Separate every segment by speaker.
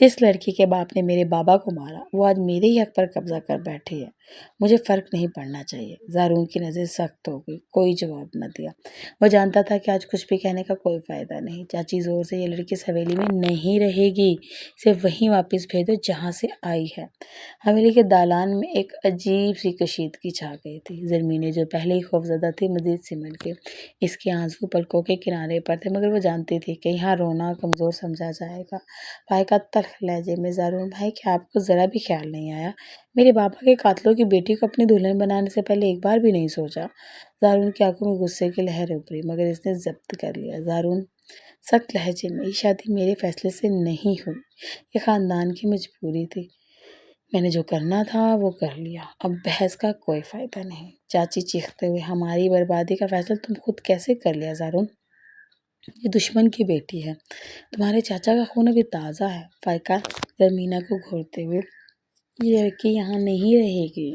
Speaker 1: جس لڑکی کے باپ نے میرے بابا کو مارا وہ آج میرے ہی حق پر قبضہ کر بیٹھی ہے۔ مجھے فرق نہیں پڑنا چاہیے۔ زارون کی نظر سخت ہو گئی، کوئی جواب نہ دیا۔ وہ جانتا تھا کہ آج کچھ بھی کہنے کا کوئی فائدہ نہیں۔ چاچی زور سے، یہ لڑکی اس حویلی میں نہیں رہے گی، اسے وہیں واپس بھیج دو جہاں سے آئی ہے۔ حویلی کے دالان میں ایک عجیب سی کشیدگی چھا گئی تھی۔ زرمینی جو پہلے ہی خوفزدہ تھی مزید سمٹ گئی۔ اس کے آنسو پلکوں کے کنارے پر تھے، مگر وہ جانتی تھی کہ یہاں رونا کمزور سمجھا جائے گا۔ فائقہ تلخ لہجے میں، زارون بھائی کیا آپ کو ذرا بھی خیال نہیں آیا؟ میرے بابا کے قاتلوں کی بیٹی کو اپنی دلہن بنانے سے پہلے ایک بار بھی نہیں سوچا؟ زارون کی آنکھوں میں غصے کی لہر ابھری، مگر اس نے ضبط کر لیا۔ زارون سخت لہجے میں، یہ شادی میرے فیصلے سے نہیں ہوئی، یہ خاندان کی مجبوری تھی۔ میں نے جو کرنا تھا وہ کر لیا، اب بحث کا کوئی فائدہ نہیں۔ چاچی چیختے ہوئے، ہماری بربادی کا فیصلہ تم خود کیسے کر لیا زارون؟ یہ دشمن کی بیٹی ہے، تمہارے چاچا کا خون ابھی تازہ ہے۔ فائقہ زرمینہ کو گھورتے ہوئے، یہ لڑکی یہاں نہیں رہے گی،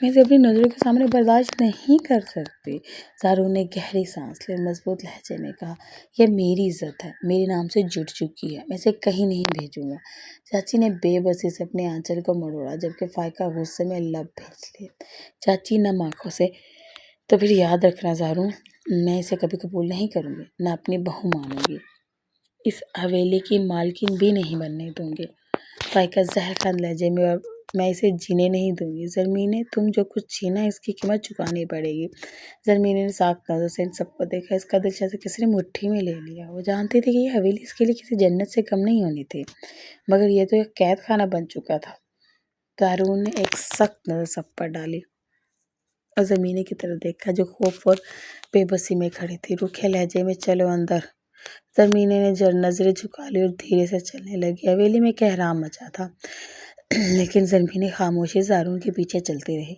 Speaker 1: میں اسے اپنی نظروں کے سامنے برداشت نہیں کر سکتی۔ زارون نے گہری سانس لی اور مضبوط لہجے میں کہا، یہ میری عزت ہے، میرے نام سے جڑ چکی ہے، میں اسے کہیں نہیں بھیجوں گا۔ چاچی نے بے بسی سے اپنے آنچل کو مروڑا، جبکہ فائقہ غصے میں لب بھیج لیے۔ چاچی نم آنکھوں سے، تو پھر یاد رکھنا زارون، میں اسے کبھی قبول نہیں کروں گی، نہ اپنی بہو مانوں گی، اس حویلی کی مالکن بھی نہیں بننے دوں گی۔ فائقہ زہر خند لہجے میں، اور میں اسے جینے نہیں دوں گی۔ زرمینے تم جو کچھ چھینا اس کی قیمت چکانی پڑے گی۔ زرمینے نے ساکھ نظروں سے ان سب کو دیکھا، اس کا دل جیسے کسی نے مٹھی میں لے لیا۔ وہ جانتی تھی کہ یہ حویلی اس کے لیے کسی جنت سے کم نہیں ہونی تھی، مگر یہ تو ایک قید خانہ بن چکا تھا۔ زارون نے ایک سخت نظر سب پر ڈالی اور زرمینے کی طرف دیکھا جو خوف اور بے بسی میں کھڑی تھی۔ روکھے لہجے میں، چلو اندر۔ زرمینے نے نظریں جھکا لی اور دھیرے سے چلنے لگی۔ حویلی میں کہرام مچا تھا، لیکن زرمینے خاموشی زارون کے پیچھے چلتی رہی۔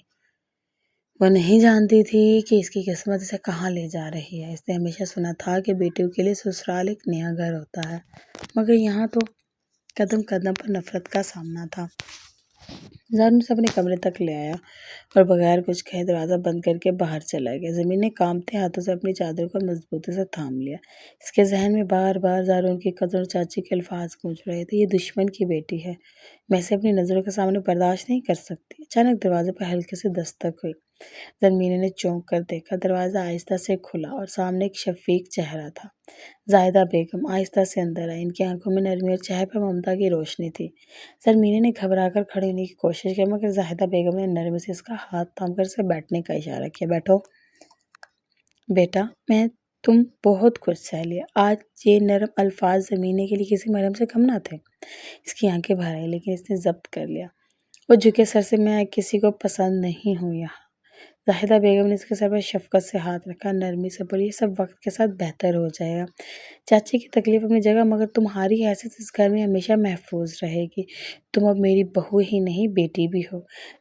Speaker 1: وہ نہیں جانتی تھی کہ اس کی قسمت اسے کہاں لے جا رہی ہے۔ اس نے ہمیشہ سنا تھا کہ بیٹیوں کے لیے سسرال ایک نیا گھر ہوتا ہے، مگر یہاں تو قدم قدم پر نفرت کا سامنا تھا۔ زارون اسے اپنے کمرے تک لے آیا اور بغیر کچھ کہے دروازہ بند کر کے باہر چلا گیا۔ زمین نے کانپتے ہاتھوں سے اپنی چادر کو مضبوطی سے تھام لیا۔ اس کے ذہن میں بار بار زارون کی قدر اور چاچی کے الفاظ گونج رہے تھے، یہ دشمن کی بیٹی ہے، میں اسے اپنی نظروں کے سامنے برداشت نہیں کر سکتی۔ اچانک دروازے پر ہلکی سی دستک ہوئی۔ زرمینے نے چونک کر دیکھا، دروازہ آہستہ سے کھلا اور سامنے ایک شفیق چہرہ تھا۔ زاہدہ بیگم آہستہ سے اندر آئی، ان کی آنکھوں میں نرمی اور چہرے پر ممتا کی روشنی تھی۔ زرمینے نے گھبرا کر کھڑی ہونے کی کوشش کی، مگر زاہدہ بیگم نے نرمی سے اس کا ہاتھ تھام کر اسے بیٹھنے کا اشارہ کیا۔ بیٹھو بیٹا، میں تم بہت کچھ سہ لیا۔ آج یہ نرم الفاظ زرمینے کے لیے کسی مرہم سے کم نہ تھے۔ اس کی آنکھیں بھر آئیں، لیکن اس نے ضبط کر لیا۔ وہ جھکے سر سے، میں کسی کو پسند نہیں ہوں یہاں۔ زاہدہ بیگم نے اس کے سر پر شفقت سے ہاتھ رکھا، نرمی سے بولی، یہ سب وقت کے ساتھ بہتر ہو جائے گا۔ چاچی کی تکلیف اپنی جگہ، مگر تمہاری حیثیت اس گھر میں ہمیشہ محفوظ رہے گی۔ تم اب میری بہو ہی نہیں بیٹی بھی ہو۔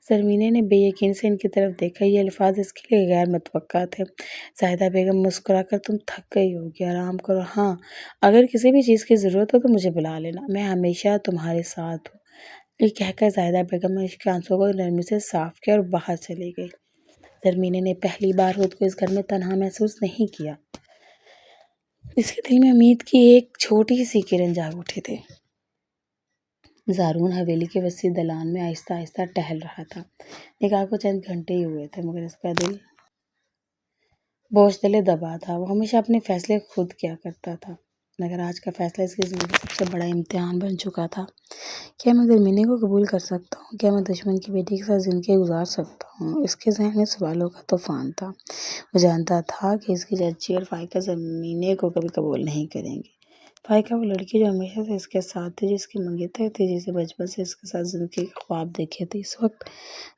Speaker 1: زرمینے نے بے یقینی سے ان کی طرف دیکھا، یہ الفاظ اس کے لیے غیر متوقع تھے۔ زاہدہ بیگم مسکرا کر، تم تھک گئی ہوگی، آرام کرو، ہاں اگر کسی بھی چیز کی ضرورت ہو تو مجھے بلا لینا، میں ہمیشہ تمہارے ساتھ ہوں۔ یہ کہہ کر زاہدہ بیگم نے اس کے آنسوؤں کو نرمی سے صاف کیا اور باہر چلی گئی۔ زرمینے نے پہلی بار خود کو اس گھر میں تنہا محسوس نہیں کیا۔ اس کے دل میں امید کی ایک چھوٹی سی کرن جاگ اٹھی تھی۔ زارون حویلی کے وسیع دالان میں آہستہ آہستہ ٹہل رہا تھا۔ نکاح کو چند گھنٹے ہی ہوئے تھے، مگر اس کا دل بوجھ تلے دبا تھا۔ وہ ہمیشہ اپنے فیصلے خود کیا کرتا تھا، مگر آج کا فیصلہ اس کی زندگی کا سب سے بڑا امتحان بن چکا تھا۔ کیا میں زرمینے کو قبول کر سکتا ہوں؟ کیا میں دشمن کی بیٹی کے ساتھ زندگی گزار سکتا ہوں؟ اس کے ذہن میں سوالوں کا طوفان تھا۔ وہ جانتا تھا کہ اس کی چاچی اور فائقہ زرمینے کو کبھی قبول نہیں کریں گی۔ فائقہ وہ لڑکی جو ہمیشہ سے اس کے ساتھ تھی، جس کی منگیتر تھی، جسے بچپن سے اس کے ساتھ زندگی کے خواب دیکھے تھے۔ اس وقت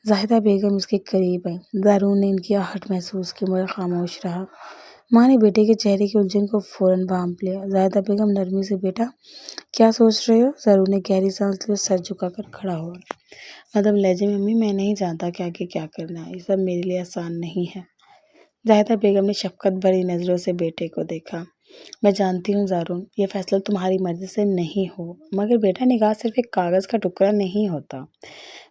Speaker 1: زاہدہ بیگم اس کے قریب آئی۔ زارون نے ان کی آہٹ محسوس کی، مگر خاموش رہا۔ ماں نے بیٹے کے چہرے کی الجھن کو فوراً بھانپ لیا۔ زاہدہ بیگم نرمی سے، بیٹا کیا سوچ رہے ہو؟ زارون نے گہری سانس لی اور سر جھکا کر کھڑا ہوا۔ مدھم لہجے میں، امی میں نہیں جانتا کہ آگے کیا کرنا ہے، یہ سب میرے لیے آسان نہیں ہے۔ زاہدہ بیگم نے شفقت بھری نظروں سے بیٹے کو دیکھا۔ میں جانتی ہوں زارون، یہ فیصلہ تمہاری مرضی سے نہیں ہو، مگر بیٹا نکاح صرف ایک کاغذ کا ٹکڑا نہیں ہوتا۔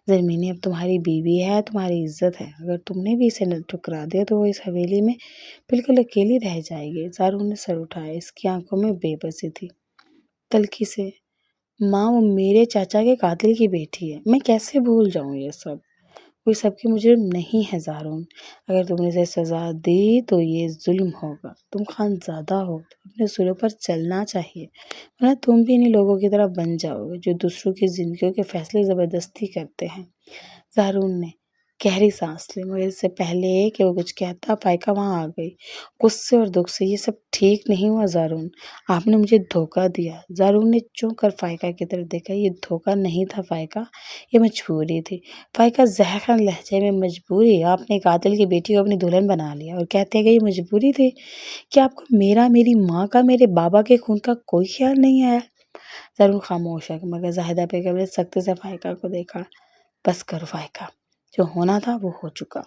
Speaker 1: زرمینے اب تمہاری بیوی ہے، تمہاری عزت ہے، اگر تم نے بھی اسے ٹھکرا دیا تو وہ اس حویلی میں بالکل اکیلی رہ جائے گی۔ زارون نے سر اٹھایا، اس کی آنکھوں میں بے بسی تھی۔ تلخی سے ماں وہ میرے چاچا کے قاتل کی بیٹی ہے، میں کیسے بھول جاؤں یہ سب؟ کوئی سب کی مجرم نہیں ہے زارون، اگر تم نے اسے سزا دی تو یہ ظلم ہوگا، تم خانزادہ ہو، اپنے اصولوں پر چلنا چاہیے، ورنہ تم بھی انہیں لوگوں کی طرح بن جاؤ گے جو دوسروں کی زندگیوں کے فیصلے زبردستی کرتے ہیں۔ زارون نے گہری سانس لی مگر اس سے پہلے کہ وہ کچھ کہتا فائقہ وہاں آ گئی، غصے اور دکھ سے۔ یہ سب ٹھیک نہیں ہوا زارون، آپ نے مجھے دھوکہ دیا۔ زارون نے چونک کر فائقہ کی طرف دیکھا، یہ دھوکہ نہیں تھا فائقہ، یہ مجبوری تھی۔ فائقہ زہرخند لہجے میں، مجبوری؟ آپ نے قاتل کی بیٹی کو اپنی دلہن بنا لیا اور کہتے ہیں کہ یہ مجبوری تھی؟ کیا آپ کو میرا، میری ماں کا، میرے بابا کے خون کا کوئی خیال نہیں آیا؟ زارون خاموش ہے مگر زاہدہ بیگم نے سختی سے فائقہ کو دیکھا۔ بس کرو فائقہ، جو ہونا تھا وہ ہو چکا۔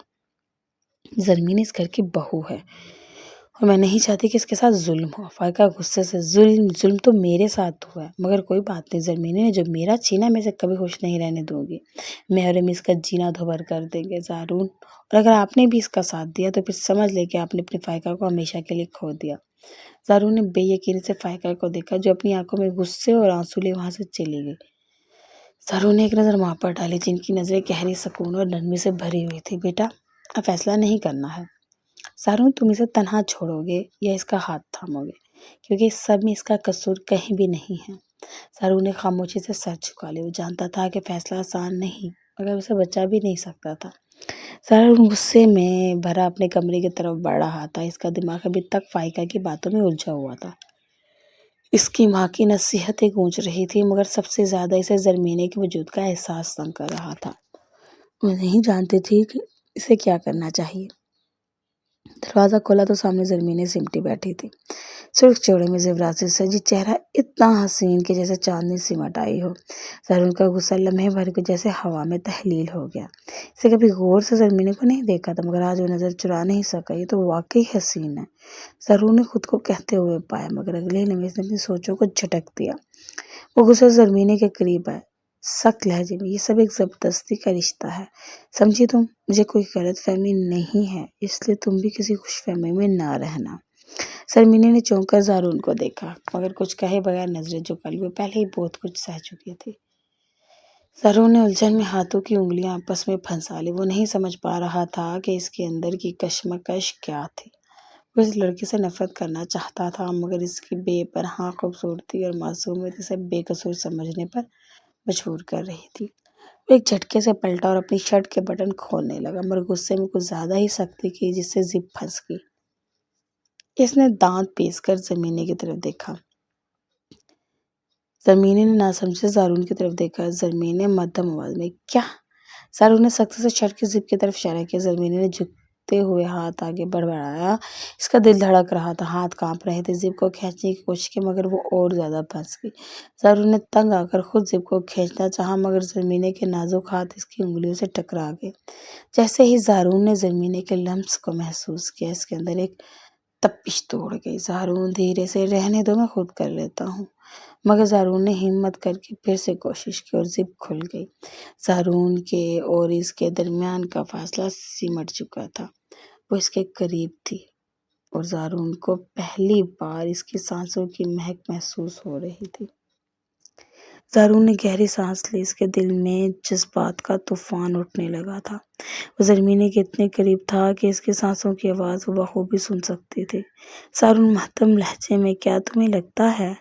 Speaker 1: زرمین اس گھر کی بہو ہے اور میں نہیں چاہتی کہ اس کے ساتھ ظلم ہو۔ فائقہ غصے سے، ظلم تو میرے ساتھ ہوا ہے، مگر کوئی بات نہیں، زرمینی نے جو میرا چھینا میں اسے کبھی خوش نہیں رہنے دوں گی۔ میں اور امی اس کا جینا دھوبر کر دیں گے زارون، اور اگر آپ نے بھی اس کا ساتھ دیا تو پھر سمجھ لے کہ آپ نے اپنی فائقہ کو ہمیشہ کے لیے کھو دیا۔ زارون نے بے یقینی سے فائقہ کو دیکھا جو اپنی آنکھوں میں غصے اور آنسو لیے وہاں سے چلی گئی۔ زارون نے ایک نظر ماں پر ڈالی جن کی نظریں گہری سکون اور نرمی سے بھری ہوئی تھی۔ بیٹا، اب فیصلہ نہیں کرنا ہے۔ زارون، تم اسے تنہا چھوڑو گے یا اس کا ہاتھ تھامو گے؟ کیونکہ اس سب میں اس کا قصور کہیں بھی نہیں ہے۔ زارون نے خاموشی سے سر جھکا لیا۔ وہ جانتا تھا کہ فیصلہ آسان نہیں مگر اسے بچا بھی نہیں سکتا تھا۔ زارون غصے میں بھرا اپنے کمرے کی طرف بڑھ رہا تھا۔ اس کا دماغ ابھی تک فائقہ کی باتوں میں الجھا ہوا تھا۔ اس کی ماں کی نصیحتیں گونج رہی تھی مگر سب سے زیادہ اسے زرمینے کے وجود کا احساس تنگ کر رہا تھا۔ وہ نہیں جانتی تھی کہ اسے کیا کرنا چاہیے۔ دروازہ کھولا تو سامنے زرمینے سمٹی بیٹھی تھی، سرخ چوڑے میں زیورات سے سجی، چہرہ اتنا حسین کہ جیسے چاندنی سمٹ آئی ہو۔ زارون کا غصہ لمحے بھر کو جیسے ہوا میں تحلیل ہو گیا۔ اسے کبھی غور سے زرمینے کو نہیں دیکھا تھا مگر آج وہ نظر چرا نہیں سکا۔ یہ تو واقعی حسین ہے، زارون نے خود کو کہتے ہوئے پایا مگر اگلے لمحے اس نے اپنی سوچوں کو جھٹک دیا۔ وہ غصے سے زرمینے کے قریب آئے، سخت لہجے میں، یہ سب ایک زبردستی کا رشتہ ہے، سمجھی تم؟ مجھے کوئی غلط فہمی نہیں ہے، اس لیے تم بھی کسی خوش فہمی میں نہ رہنا۔ زرمینے نے چونک کر زارون کو دیکھا مگر کچھ کہے بغیر نظریں جھکا لی۔ وہ پہلے ہی بہت کچھ سہ چکی تھی۔ زارون نے الجھن میں ہاتھوں کی انگلیاں آپس میں پھنسا لی۔ وہ نہیں سمجھ پا رہا تھا کہ اس کے اندر کی کشمکش کیا تھی۔ وہ اس لڑکی سے نفرت کرنا چاہتا تھا مگر اس کی بے پناہ خوبصورتی اور معصومیت اسے بے قصور سمجھنے پر مجبور کر رہی تھی۔ وہ ایک جھٹکے سے پلٹا اور اپنی شرٹ کے بٹن کھولنے لگا مگر غصے میں کچھ زیادہ ہی سختی کی جس سے زپ پھنس گئی۔ اس نے دانت پیس کر زرمینے کی طرف دیکھا۔ زرمینے نے ناسمجھے زارون کی طرف دیکھا۔ زرمینے مدھم آواز میں، کیا؟ زارون نے سختی سے شرٹ کی زپ کی طرف اشارہ کیا۔ زرمینے نے جھکتے ہوئے ہاتھ آگے بڑھایا۔ اس کا دل دھڑک رہا تھا، ہاتھ کانپ رہے تھے۔ زپ کو کھینچنے کی کوشش کی مگر وہ اور زیادہ پھنس گئی۔ زارون نے تنگ آ کر خود زپ کو کھینچنا چاہا مگر زرمینے کے نازک ہاتھ اس کی انگلیوں سے ٹکرا گئے۔ جیسے ہی زارون نے زرمینے کے لمس کو محسوس کیا اس کے اندر ایک تپش دوڑ گئی۔ زارون، دھیرے سے، رہنے دو، میں خود کر لیتا ہوں۔ مگر زارون نے ہمت کر کے پھر سے کوشش کی اور زپ کھل گئی۔ زارون کے اور اس کے درمیان کا فاصلہ سمٹ چکا تھا۔ وہ اس کے قریب تھی اور زارون کو پہلی بار اس کی سانسوں کی مہک محسوس ہو رہی تھی۔ زارون نے گہری سانس لی۔ اس کے دل میں جذبات کا طوفان اٹھنے لگا تھا۔ وہ زرمینے کے اتنے قریب تھا کہ اس کی سانسوں کی آواز وہ بخوبی سن سکتی تھی۔ زارون مہتم لہجے میں، کیا تمہیں لگتا ہے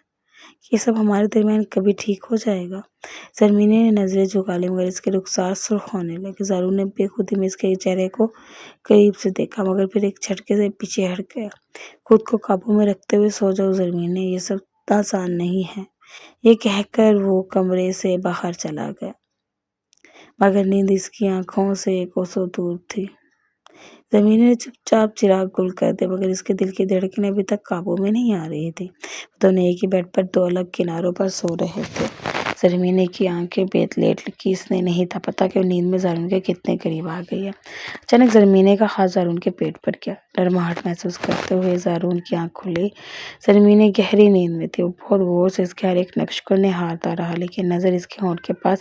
Speaker 1: کہ یہ سب ہمارے درمیان کبھی ٹھیک ہو جائے گا؟ زرمینے نے نظریں جھکا لی مگر اس کے رخسار سرخ ہونے لگے۔ زارون نے بے خودی میں اس کے چہرے کو قریب سے دیکھا مگر پھر ایک جھٹکے سے پیچھے ہٹ گیا۔ خود کو قابو میں رکھتے ہوئے، سو جاؤ زرمینے، یہ سب اتنا آسان نہیں ہے، یہ کہہ کر وہ کمرے سے باہر چلا گیا مگر نیند اس کی آنکھوں سے کوسوں دور تھی۔ زرمینے نے چپ چاپ چراغ گل کر دیا مگر اس کے دل کی دھڑکنیں ابھی تک قابو میں نہیں آ رہی تھی۔ وہ دونوں ایک ہی بیڈ پر دو الگ کناروں پر سو رہے تھے۔ زرمینے کی آنکھیں بیت لیٹ کی، اس نے نہیں تھا پتا کہ وہ نیند میں زارون کے کتنے قریب آ گئی ہے۔ اچانک زرمینے کا ہاتھ زارون کے پیٹ پر کیا۔ گرماہٹ محسوس کرتے ہوئے زارون کی آنکھ کھلی۔ زرمینے گہری نیند میں تھی۔ وہ بہت غور سے اس کے ہر ایک نقش کو نہارتا رہا، لیکن نظر اس کے ہونٹ کے پاس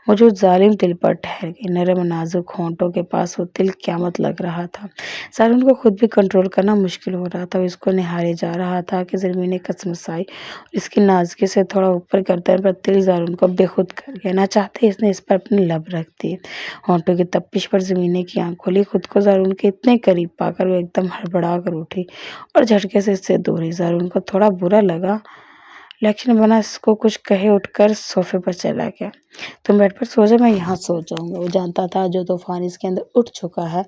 Speaker 1: موجود ظالم دل پر ٹھہر گئی۔ نرم نازک ہونٹوں کے پاس وہ دل قیامت لگ رہا تھا۔ زارون کو خود بھی کنٹرول کرنا مشکل ہو رہا تھا۔ وہ اس کو نہارے جا رہا تھا کہ زرمینے کسمسائی اور اس کی نازکی سے تھوڑا اوپر گردن پر تل زارون کو بے خود کر گیا۔ نہ چاہتے اس نے اس پر اپنے لب رکھ دیے۔ ہونٹوں کی تپش پر زرمینے کی آنکھ کھلی۔ خود کو زارون کے اتنے قریب پا کر وہ ایک دم ہڑبڑا کر اٹھی اور جھٹکے سے اس سے دور ہوئی۔ زارون کو تھوڑا برا لگا، لیکن بنا اس کو کچھ کہے اٹھ کر صوفے پر چلا گیا۔ تم بیڈ پر سو جاؤ، میں یہاں سو جاؤں گا۔ وہ جانتا تھا جو طوفان اس کے اندر اٹھ چکا ہے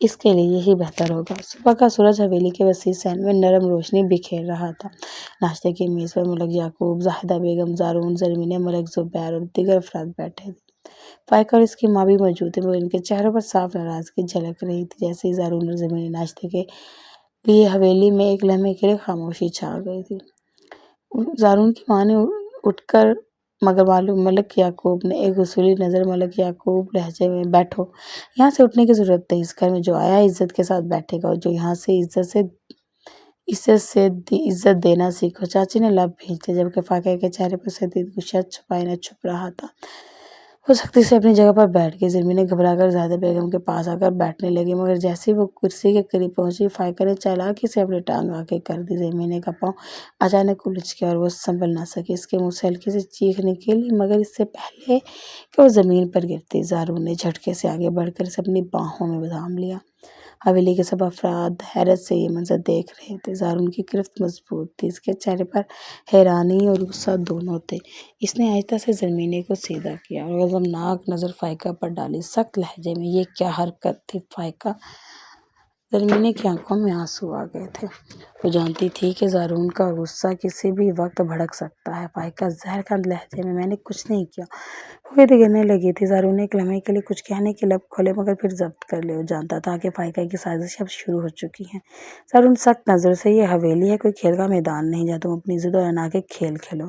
Speaker 1: اس کے لیے یہی بہتر ہوگا۔ صبح کا سورج حویلی کے وسیع صحن میں نرم روشنی بکھیر رہا تھا۔ ناشتے کی میز پر ملک یعقوب، زاہدہ بیگم، زارون، زرمینے، ملک زبیر اور دیگر افراد بیٹھے تھے۔ فائقہ اور اس کی ماں بھی موجود تھے، مگر ان کے چہروں پر صاف ناراضگی جھلک رہی تھی۔ جیسے ہی زارون اور زرمینے ناشتے کے لیے حویلی میں ایک لمحے کے لیے خاموشی چھا گئی تھی۔ زارون کی ماں نے اٹھ کر مگر ملک یعقوب نے ایک اصولی نظر ملک یعقوب لہجے میں، بیٹھو، یہاں سے اٹھنے کی ضرورت نہیں۔ اس گھر میں جو آیا ہے عزت کے ساتھ بیٹھے گا، اور جو یہاں سے عزت دینا سیکھو۔ چاچی نے لب بھینچ لیا، جبکہ فائقہ کے چہرے پر شدید غصہ چھپائے نہ چھپ رہا تھا۔ وہ سختی سے اپنی جگہ پر بیٹھ گئی۔ زرمینے گھبرا کر زاہدہ بیگم کے پاس آ کر بیٹھنے لگی، مگر جیسے ہی وہ کرسی کے قریب پہنچی، فائقہ نے چالاکی سے اپنی ٹانگ آگے کر دی۔ زرمینے کا پاؤں اچانک الجھ گیا اور وہ سنبھل نہ سکی۔ اس کے منہ سے ہلکی سی چیخ نکلی، مگر اس سے پہلے کہ وہ زمین پر گرتی، زارون نے جھٹکے سے آگے بڑھ کر اسے اپنی باہوں میں تھام لیا۔ حویلی کے سب افراد حیرت سے یہ منظر دیکھ رہے تھے۔ زارون کی گرفت مضبوط تھی، اس کے چہرے پر حیرانی اور غصہ دونوں تھے۔ اس نے آہستہ سے زرمینے کو سیدھا کیا اور غضبناک نظر فائقہ پر ڈالی، سخت لہجے میں۔ یہ کیا حرکت تھی فائقہ؟ زرمینے کی آنکھوں میں آنسو آ گئے تھے۔ وہ جانتی تھی کہ زارون کا غصہ کسی بھی وقت بھڑک سکتا ہے۔ فائقہ زہر کھان لہجے میں نے کچھ نہیں کیا۔ وہ خود گرنے لگی تھی۔ زارون نے ایک لمحے کے لیے کچھ کہنے کے لب کھولے، مگر پھر ضبط کر لے۔ وہ جانتا تھا کہ فائقہ کی سازش اب شروع ہو چکی ہے۔ زارون سخت نظر سے، یہ حویلی ہے، کوئی کھیل کا میدان نہیں جہاں تم اپنی عزت اور انا کے کھیل کھیلو۔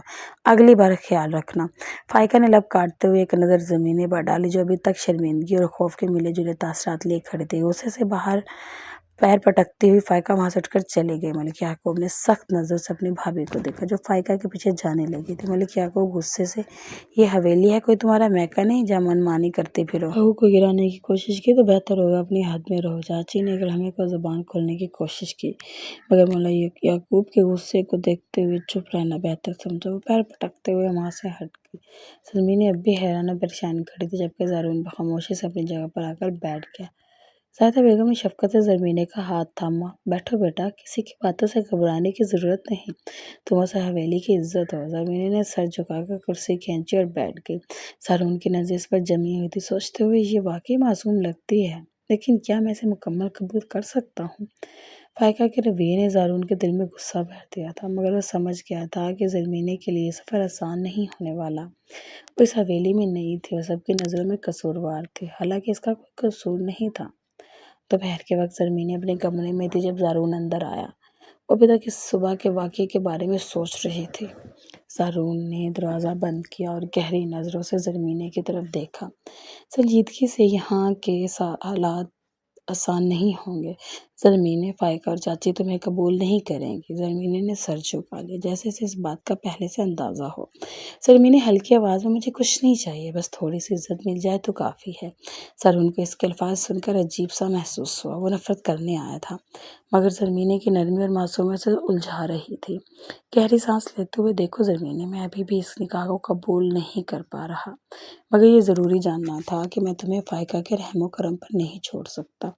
Speaker 1: اگلی بار خیال رکھنا۔ فائقہ نے لب کاٹتے ہوئے ایک نظر زرمینے پر ڈالی، جو ابھی تک شرمندگی اور خوف کے ملے جلے تاثرات لیے کھڑی تھی۔ غصے سے باہر پیر پٹکتی ہوئی فائقہ وہاں سے اٹھ کر چلی گئی۔ ملک یعقوب نے سخت نظر سے اپنی بھابھی کو دیکھا، جو فائقہ کے پیچھے جانے لگی تھی۔ ملک یعقوب غصے سے، یہ حویلی ہے، کوئی تمہارا میکہ نہیں جہاں من مانی کرتی پھرو۔ بہو کو گرانے کی کوشش کی تو بہتر ہوگا اپنی حد میں رہو۔ چاچی نے ایک لمحے کو زبان کھولنے کی کوشش کی، مگر ملک یعقوب کے غصے کو دیکھتے ہوئے چپ رہنا بہتر سمجھا۔ وہ پیر پٹکتے ہوئے وہاں سے ہٹ گئی۔ زرمینے اب بھی حیران اور پریشان کھڑی تھی، جبکہ زارون خاموشی سے اپنی جگہ پر آ کر بیٹھ گیا۔ زاہدہ بیگم نے شفقت سے زرمینے کا ہاتھ تھاما۔ بیٹھو بیٹا، کسی کی باتوں سے گھبرانے کی ضرورت نہیں، تم اسے حویلی کی عزت ہو۔ زرمینے نے سر جھکا کر کرسی کھینچی اور بیٹھ گئی۔ زارون کی نظریں اس پر جمی ہوئی تھی، سوچتے ہوئے یہ واقعی معصوم لگتی ہے، لیکن کیا میں اسے مکمل قبول کر سکتا ہوں؟ فائقہ کے رویے نے زارون کے دل میں غصہ بھر دیا تھا، مگر وہ سمجھ گیا تھا کہ زرمینے کے لیے یہ سفر آسان نہیں ہونے والا۔ وہ اس حویلی میں نئی تھی اور سب کی نظروں میں قصوروار تھی، حالانکہ اس کا کوئی قصور نہیں تھا۔ دوپہر کے وقت زرمینے اپنے کمرے میں تھی جب زارون اندر آیا۔ وہ ابھی تک اس صبح کے واقعے کے بارے میں سوچ رہی تھی۔ زارون نے دروازہ بند کیا اور گہری نظروں سے زرمینے کی طرف دیکھا۔ سنجیدگی سے، یہاں کے حالات آسان نہیں ہوں گے زرمینے، فائقہ اور چاچی تمہیں قبول نہیں کریں گی۔ زرمینے نے سر جھکا لیا، جیسے اسے اس بات کا پہلے سے اندازہ ہو۔ زرمینے ہلکی آواز میں، مجھے کچھ نہیں چاہیے، بس تھوڑی سی عزت مل جائے تو کافی ہے۔ زارون کو اس کے الفاظ سن کر عجیب سا محسوس ہوا۔ وہ نفرت کرنے آیا تھا، مگر زرمینے کی نرمی اور معصومیت سے الجھا رہی تھی۔ گہری سانس لیتے ہوئے، دیکھو زرمینے، میں ابھی بھی اس نکاح کو قبول نہیں کر پا رہا، مگر یہ ضروری جاننا تھا کہ میں تمہیں فائقہ کے رحم و کرم پر نہیں چھوڑ سکتا۔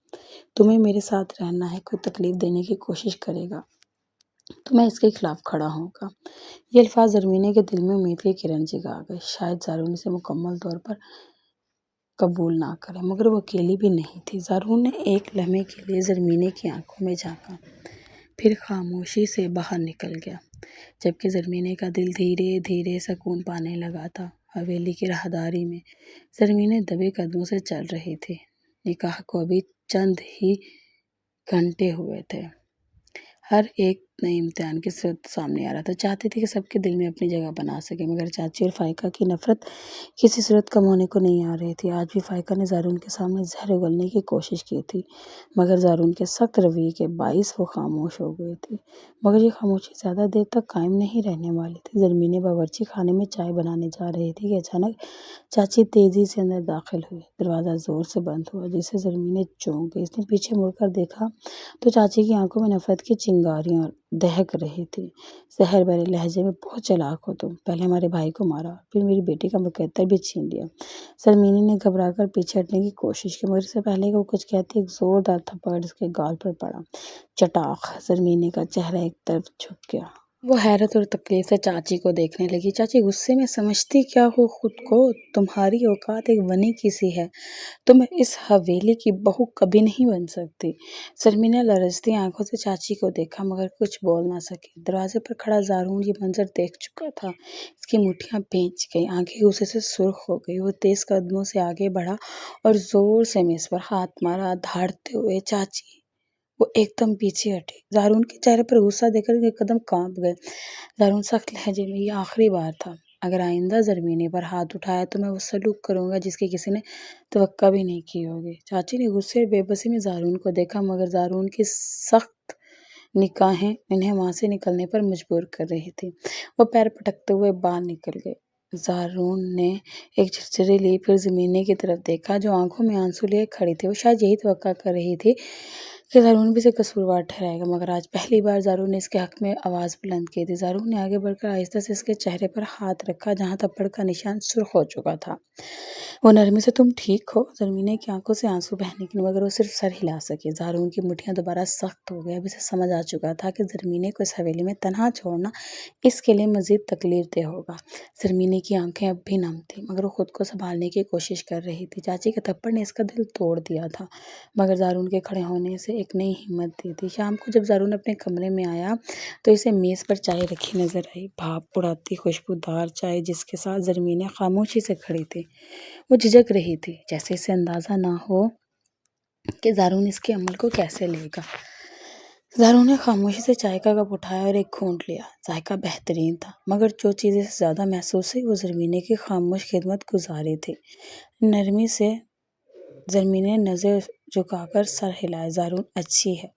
Speaker 1: تمہیں میرے ساتھ رہنا ہے، کوئی تکلیف دینے کی کوشش کرے گا تو میں اس کے خلاف کھڑا ہوں گا۔ یہ الفاظ زرمینے کے دل میں امید کی کرن جگا گئے۔ شاید زارون اسے مکمل طور پر قبول نہ کرے، مگر وہ اکیلی بھی نہیں تھی۔ زارون نے ایک لمحے کے لیے زرمینے کی آنکھوں میں جھانکا، پھر خاموشی سے باہر نکل گیا، جبکہ زرمینے کا دل دھیرے دھیرے سکون پانے لگا تھا۔ حویلی کی راہداری میں زرمینے دبے قدموں سے چل رہی تھی۔ نکاح کو ابھی چند ہی گھنٹے ہوئے تھے۔ ہر ایک نئے امتحان کی صورت سامنے آ رہا تھا۔ چاہتی تھی کہ سب کے دل میں اپنی جگہ بنا سکے، مگر چاچی اور فائقہ کی نفرت کسی صورت کم ہونے کو نہیں آ رہی تھی۔ آج بھی فائقہ نے زارون کے سامنے زہر اگلنے کی کوشش کی تھی، مگر زارون کے سخت رویے کے باعث وہ خاموش ہو گئی تھی۔ مگر یہ خاموشی زیادہ دیر تک قائم نہیں رہنے والی تھی۔ زرمینی باورچی خانے میں چائے بنانے جا رہی تھی کہ اچانک چاچی تیزی سے اندر داخل ہوئی۔ دروازہ زور سے بند ہوا، جس سے زرمینی چونک گئی۔ اس نے پیچھے مڑ کر دیکھا تو چاچی کی آنکھوں میں نفرت کی چنگاریاں دہک رہی تھی۔ زہر بھرے لہجے میں، بہت چالاک ہو تم، پہلے ہمارے بھائی کو مارا، پھر میری بیٹی کا مقدر بھی چھین لیا۔ زرمینی نے گھبرا کر پیچھے ہٹنے کی کوشش کی، مگر اس سے پہلے کہ وہ کچھ کہتی، ایک زوردار تھپڑ اس کے گال پر پڑا۔ چٹاخ! زرمینی کا چہرہ ایک طرف جھک گیا۔ وہ حیرت اور تکلیف سے چاچی کو دیکھنے لگی۔ چاچی غصے میں، سمجھتی کیا ہو خود کو؟ تمہاری اوقات ایک ونی کی سی ہے، تم اس حویلی کی بہو کبھی نہیں بن سکتی۔ زرمینی نے لرزتی آنکھوں سے چاچی کو دیکھا، مگر کچھ بول نہ سکی۔ دروازے پر کھڑا زارون یہ منظر دیکھ چکا تھا۔ اس کی مٹھیاں بھیج گئیں، آنکھیں غصے سے سرخ ہو گئی۔ وہ تیز قدموں سے آگے بڑھا اور زور سے میز پر ہاتھ مارا، دھاڑتے ہوئے، چاچی! وہ ایک دم پیچھے ہٹی۔ زارون کے چہرے پر غصہ دیکھ کر کے قدم کانپ گئے۔ زارون سخت لہجے میں، یہ آخری بار تھا، اگر آئندہ زرمینی پر ہاتھ اٹھایا تو میں وہ سلوک کروں گا جس کی کسی نے توقع بھی نہیں کی ہوگی۔ چاچی نے غصے اور بے بسی میں زارون کو دیکھا، مگر زارون کی سخت نگاہیں انہیں وہاں سے نکلنے پر مجبور کر رہی تھی۔ وہ پیر پٹکتے ہوئے باہر نکل گئے۔ زارون نے ایک جھرجھری لی، پھر زرمینی کی طرف دیکھا جو آنکھوں میں آنسو لیے کھڑی تھی۔ وہ شاید یہی توقع کر رہی تھی کہ زارون بھی اسے قصوروار ٹھہرائے گا، مگر آج پہلی بار زارون نے اس کے حق میں آواز بلند کی تھی۔ زارون نے آگے بڑھ کر آہستہ سے اس کے چہرے پر ہاتھ رکھا جہاں تھپڑ کا نشان سرخ ہو چکا تھا۔ وہ نرمی سے، تم ٹھیک ہو؟ زرمینی کی آنکھوں سے آنسو بہنے لگے، مگر وہ صرف سر ہلا سکی۔ زارون کی مٹھیاں دوبارہ سخت ہو گئی۔ اب اسے سمجھ آ چکا تھا کہ زرمینی کو اس حویلی میں تنہا چھوڑنا اس کے لیے مزید تکلیف دہ ہوگا۔ زرمینی کی آنکھیں اب بھی نم تھیں، مگر وہ خود کو سنبھالنے کی کوشش کر رہی تھی۔ چاچی کے تھپڑ نے اس کا دل توڑ دیا تھا، مگر زارون کے کھڑے ہونے سے ایک نئی ہمت دی تھی۔ شام کو جب زارون اپنے کمرے میں آیا تو اسے میز پر چائے رکھی نظر آئی، بھاپ اڑاتی خوشبودار چائے جس کے ساتھ زرمینی خاموشی سے کھڑی تھی۔ وہ جھجک رہی تھی، جیسے اسے اندازہ نہ ہو کہ زارون اس کے عمل کو کیسے لے گا۔ زارون نے خاموشی سے چائے کا کپ اٹھایا اور ایک گھونٹ لیا۔ ذائقہ بہترین تھا، مگر جو چیز اسے زیادہ محسوس ہوئی وہ زرمینی کی خاموش خدمت گزاری تھی۔ نرمی سے زرمینی نے نظر جھکا کر سر ہلایا۔ زارون اچھی ہے۔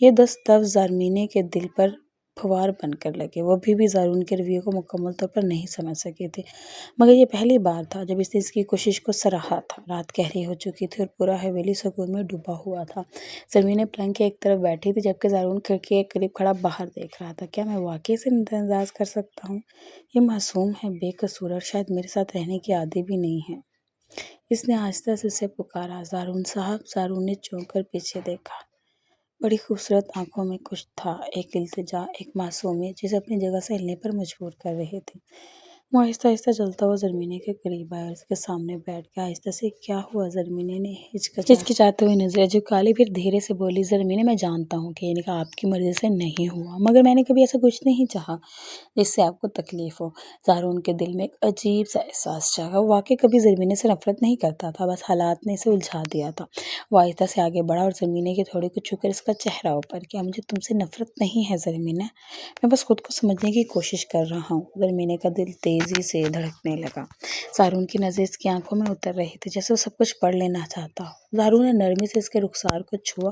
Speaker 1: یہ دس لفظ زرمینی کے دل پر پھوار بن کر لگے۔ وہ ابھی بھی زارون کے رویے کو مکمل طور پر نہیں سمجھ سکی تھی، مگر یہ پہلی بار تھا جب اس نے اس کی کوشش کو سراہا تھا۔ رات گہری ہو چکی تھی اور پورا حویلی سکون میں ڈوبا ہوا تھا۔ زرمینی پلنگ کے ایک طرف بیٹھی تھی، جبکہ زارون کھڑکی کے قریب کھڑا باہر دیکھ رہا تھا۔ کیا میں واقعی اسے نظر انداز کر سکتا ہوں؟ یہ معصوم ہے، بے قصور اور شاید میرے ساتھ رہنے کی عادی بھی نہیں ہے۔ اس نے آہستہ سے اسے پکارا، زارون صاحب! زارون نے چونک کر پیچھے دیکھا۔ بڑی خوبصورت آنکھوں میں کچھ تھا، ایک التجا، ایک معصومیت جسے اپنی جگہ سے ہلنے پر مجبور کر رہی تھی۔ وہ آہستہ آہستہ چلتا ہوا زرمینی کے قریب آیا اور اس کے سامنے بیٹھ گیا۔ آہستہ سے، کیا ہوا؟ زرمینی نے ہچکچاتے ہوئے نظریں جھکا لی، پھر دھیرے سے بولی، زرمینی میں جانتا ہوں کہ یہ نکاح آپ کی مرضی سے نہیں ہوا، مگر میں نے کبھی ایسا کچھ نہیں چاہا جس سے آپ کو تکلیف ہو۔ زارون کے دل میں ایک عجیب سا احساس جاگا۔ وہ واقعی کبھی زرمینی سے نفرت نہیں کرتا تھا، بس حالات نے اسے الجھا دیا تھا۔ وہ آہستہ سے آگے بڑھا اور زرمینی کے تھوڑے کو چھو کر اس کا چہرہ اوپر کیا۔ مجھے تم سے نفرت نہیں ہے زرمینی، میں بس خود کو سمجھنے کی کوشش کر رہا ہوں۔ زرمینی کا دل تیزی سے دھڑکنے لگا۔ زارون کی نظریں اس کی آنکھوں میں اتر رہی تھی، جیسے وہ سب کچھ پڑھ لینا چاہتا ہو۔ زارون نے نرمی سے اس کے رخسار کو چھوا،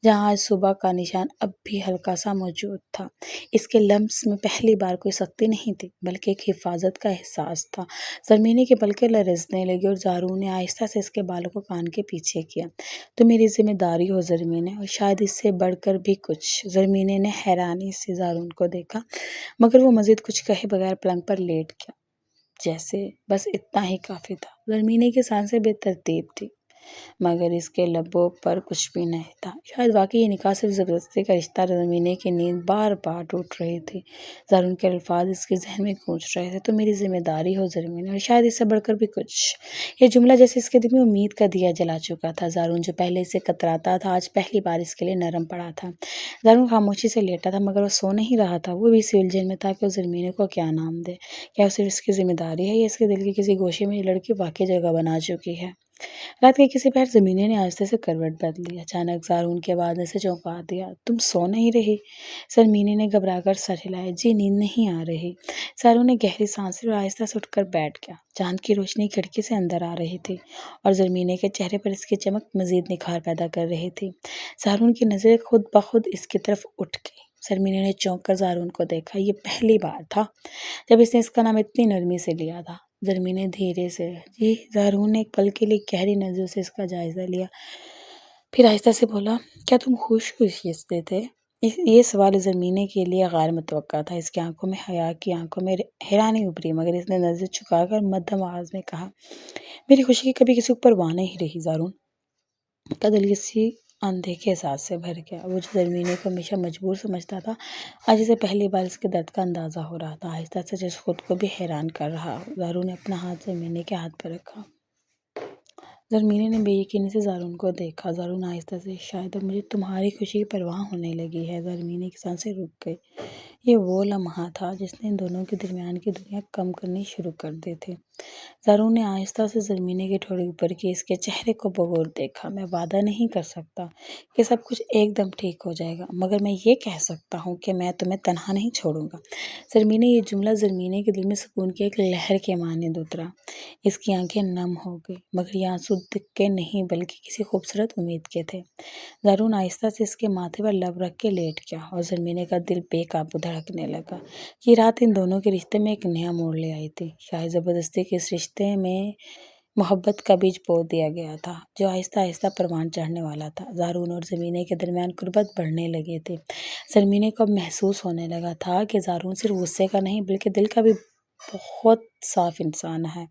Speaker 1: جہاں آج صبح کا نشان اب بھی ہلکا سا موجود تھا۔ اس کے لمس میں پہلی بار کوئی سختی نہیں تھی، بلکہ ایک حفاظت کا احساس تھا۔ زرمینی کی پلکیں لرزنے لگیں اور زارون نے آہستہ سے اس کے بالوں کو کان کے پیچھے کیا۔ تم میری ذمہ داری ہو زرمینی، اور شاید اس سے بڑھ کر بھی کچھ۔ زرمینی نے حیرانی سے زارون کو دیکھا، مگر وہ مزید کچھ کہے بغیر پلنگ پر لیٹ گیا، جیسے بس اتنا ہی کافی تھا۔ زرمینی کی سانسیں بے ترتیب تھیں، مگر اس کے لبوں پر کچھ بھی نہیں تھا۔ شاید واقعی یہ نکاح صرف زبردستی کا رشتہ۔ زرمینی کی نیند بار بار ٹوٹ رہی تھی۔ زارون کے الفاظ اس کے ذہن میں گونج رہے تھے، تم میری ذمہ داری ہو زرمینی، اور شاید اس سے بڑھ کر بھی کچھ۔ یہ جملہ جیسے اس کے دل میں امید کا دیا جلا چکا تھا۔ زارون جو پہلے اس سے کتراتا تھا، آج پہلی بار اس کے لیے نرم پڑا تھا۔ زارون خاموشی سے لیٹا تھا، مگر وہ سو نہیں رہا تھا۔ وہ بھی اسی الجھن میں تھا کہ وہ زرمینی کو کیا نام دے۔ کیا وہ صرف اس کی ذمہ داری ہے، یا اس کے دل کے کسی گوشے میں یہ لڑکی واقعی جگہ بنا چکی ہے؟ رات کے کسی پہر زمینے نے آہستہ سے کروٹ بدلی۔ اچانک زارون کی آواز نے اسے چونکا دیا۔ تم سو نہیں رہی؟ زرمینے نے گھبرا کر سر ہلایا۔ جی نیند نہیں آ رہی۔ زارون نے گہری سانس لی اور آہستہ سے اٹھ کر بیٹھ گیا۔ چاند کی روشنی کھڑکی سے اندر آ رہی تھی اور زرمینے کے چہرے پر اس کی چمک مزید نکھار پیدا کر رہی تھی۔ زارون کی نظریں خود بخود اس کی طرف اٹھ گئی۔ زرمینے نے چونک کر زارون کو دیکھا۔ یہ پہلی بار تھا جب اس نے اس کا نام اتنی نرمی سے لیا تھا۔ زرمینے دھیرے سے جی۔ زارون نے ایک پل کے لیے گہری نظروں سے اس کا جائزہ لیا، پھر آہستہ سے بولا، کیا تم خوش گزشتے تھے؟ یہ سوال زرمینے کے لیے غیر متوقع تھا۔ اس کی آنکھوں میں حیا کی آنکھوں میں حیرانی ابھری، مگر اس نے نظر چکا کر مدھم آواز میں کہا، میری خوشی کی کبھی کسی کو پرواہ نہیں رہی۔ زارون کا دل کسی اندیکھے احساس سے بھر گیا۔ وہ جو زرمینے کو ہمیشہ مجبور سمجھتا تھا، آج اسے پہلی بار اس کے درد کا اندازہ ہو رہا تھا۔ آہستہ سے جیسے خود کو بھی حیران کر رہا ہو، زارون نے اپنا ہاتھ زرمینے کے ہاتھ پر رکھا۔ زرمینے نے بے یقینی سے زارون کو دیکھا۔ زارون آہستہ سے، شاید اب مجھے تمہاری خوشی کی پرواہ ہونے لگی ہے۔ زرمینے کی سانسیں رک گئی۔ یہ وہ لمحہ تھا جس نے ان دونوں کے درمیان کی دنیا کم کرنی شروع کر دی تھی۔ زارون نے آہستہ سے زرمینے کی تھوڑی اوپر کی، اس کے چہرے کو بغور دیکھا۔ میں وعدہ نہیں کر سکتا کہ سب کچھ ایک دم ٹھیک ہو جائے گا، مگر میں یہ کہہ سکتا ہوں کہ میں تمہیں تنہا نہیں چھوڑوں گا۔ زرمینے یہ جملہ زرمینے کے دل میں سکون کی ایک لہر کے مانند اترا۔ اس کی آنکھیں نم ہو گئی، مگر یہ آنسو دکھ کے نہیں بلکہ کسی خوبصورت امید کے تھے۔ زارون آہستہ سے اس کے ماتھے پر لب رکھ کے لیٹ گیا اور زرمینے کا دل بے قابو دھڑکنے لگا۔ یہ رات ان دونوں کے رشتے میں ایک نیا موڑ لے آئی تھی۔ شاید زبردستی کے اس رشتے میں محبت کا بیج بو دیا گیا تھا، جو آہستہ آہستہ پروان چڑھنے والا تھا۔ زارون اور زرمینے کے درمیان قربت بڑھنے لگی تھی۔ زرمینے کو اب محسوس ہونے لگا تھا کہ زارون صرف غصے کا نہیں بلکہ دل کا بھی بہت صاف انسان ہے۔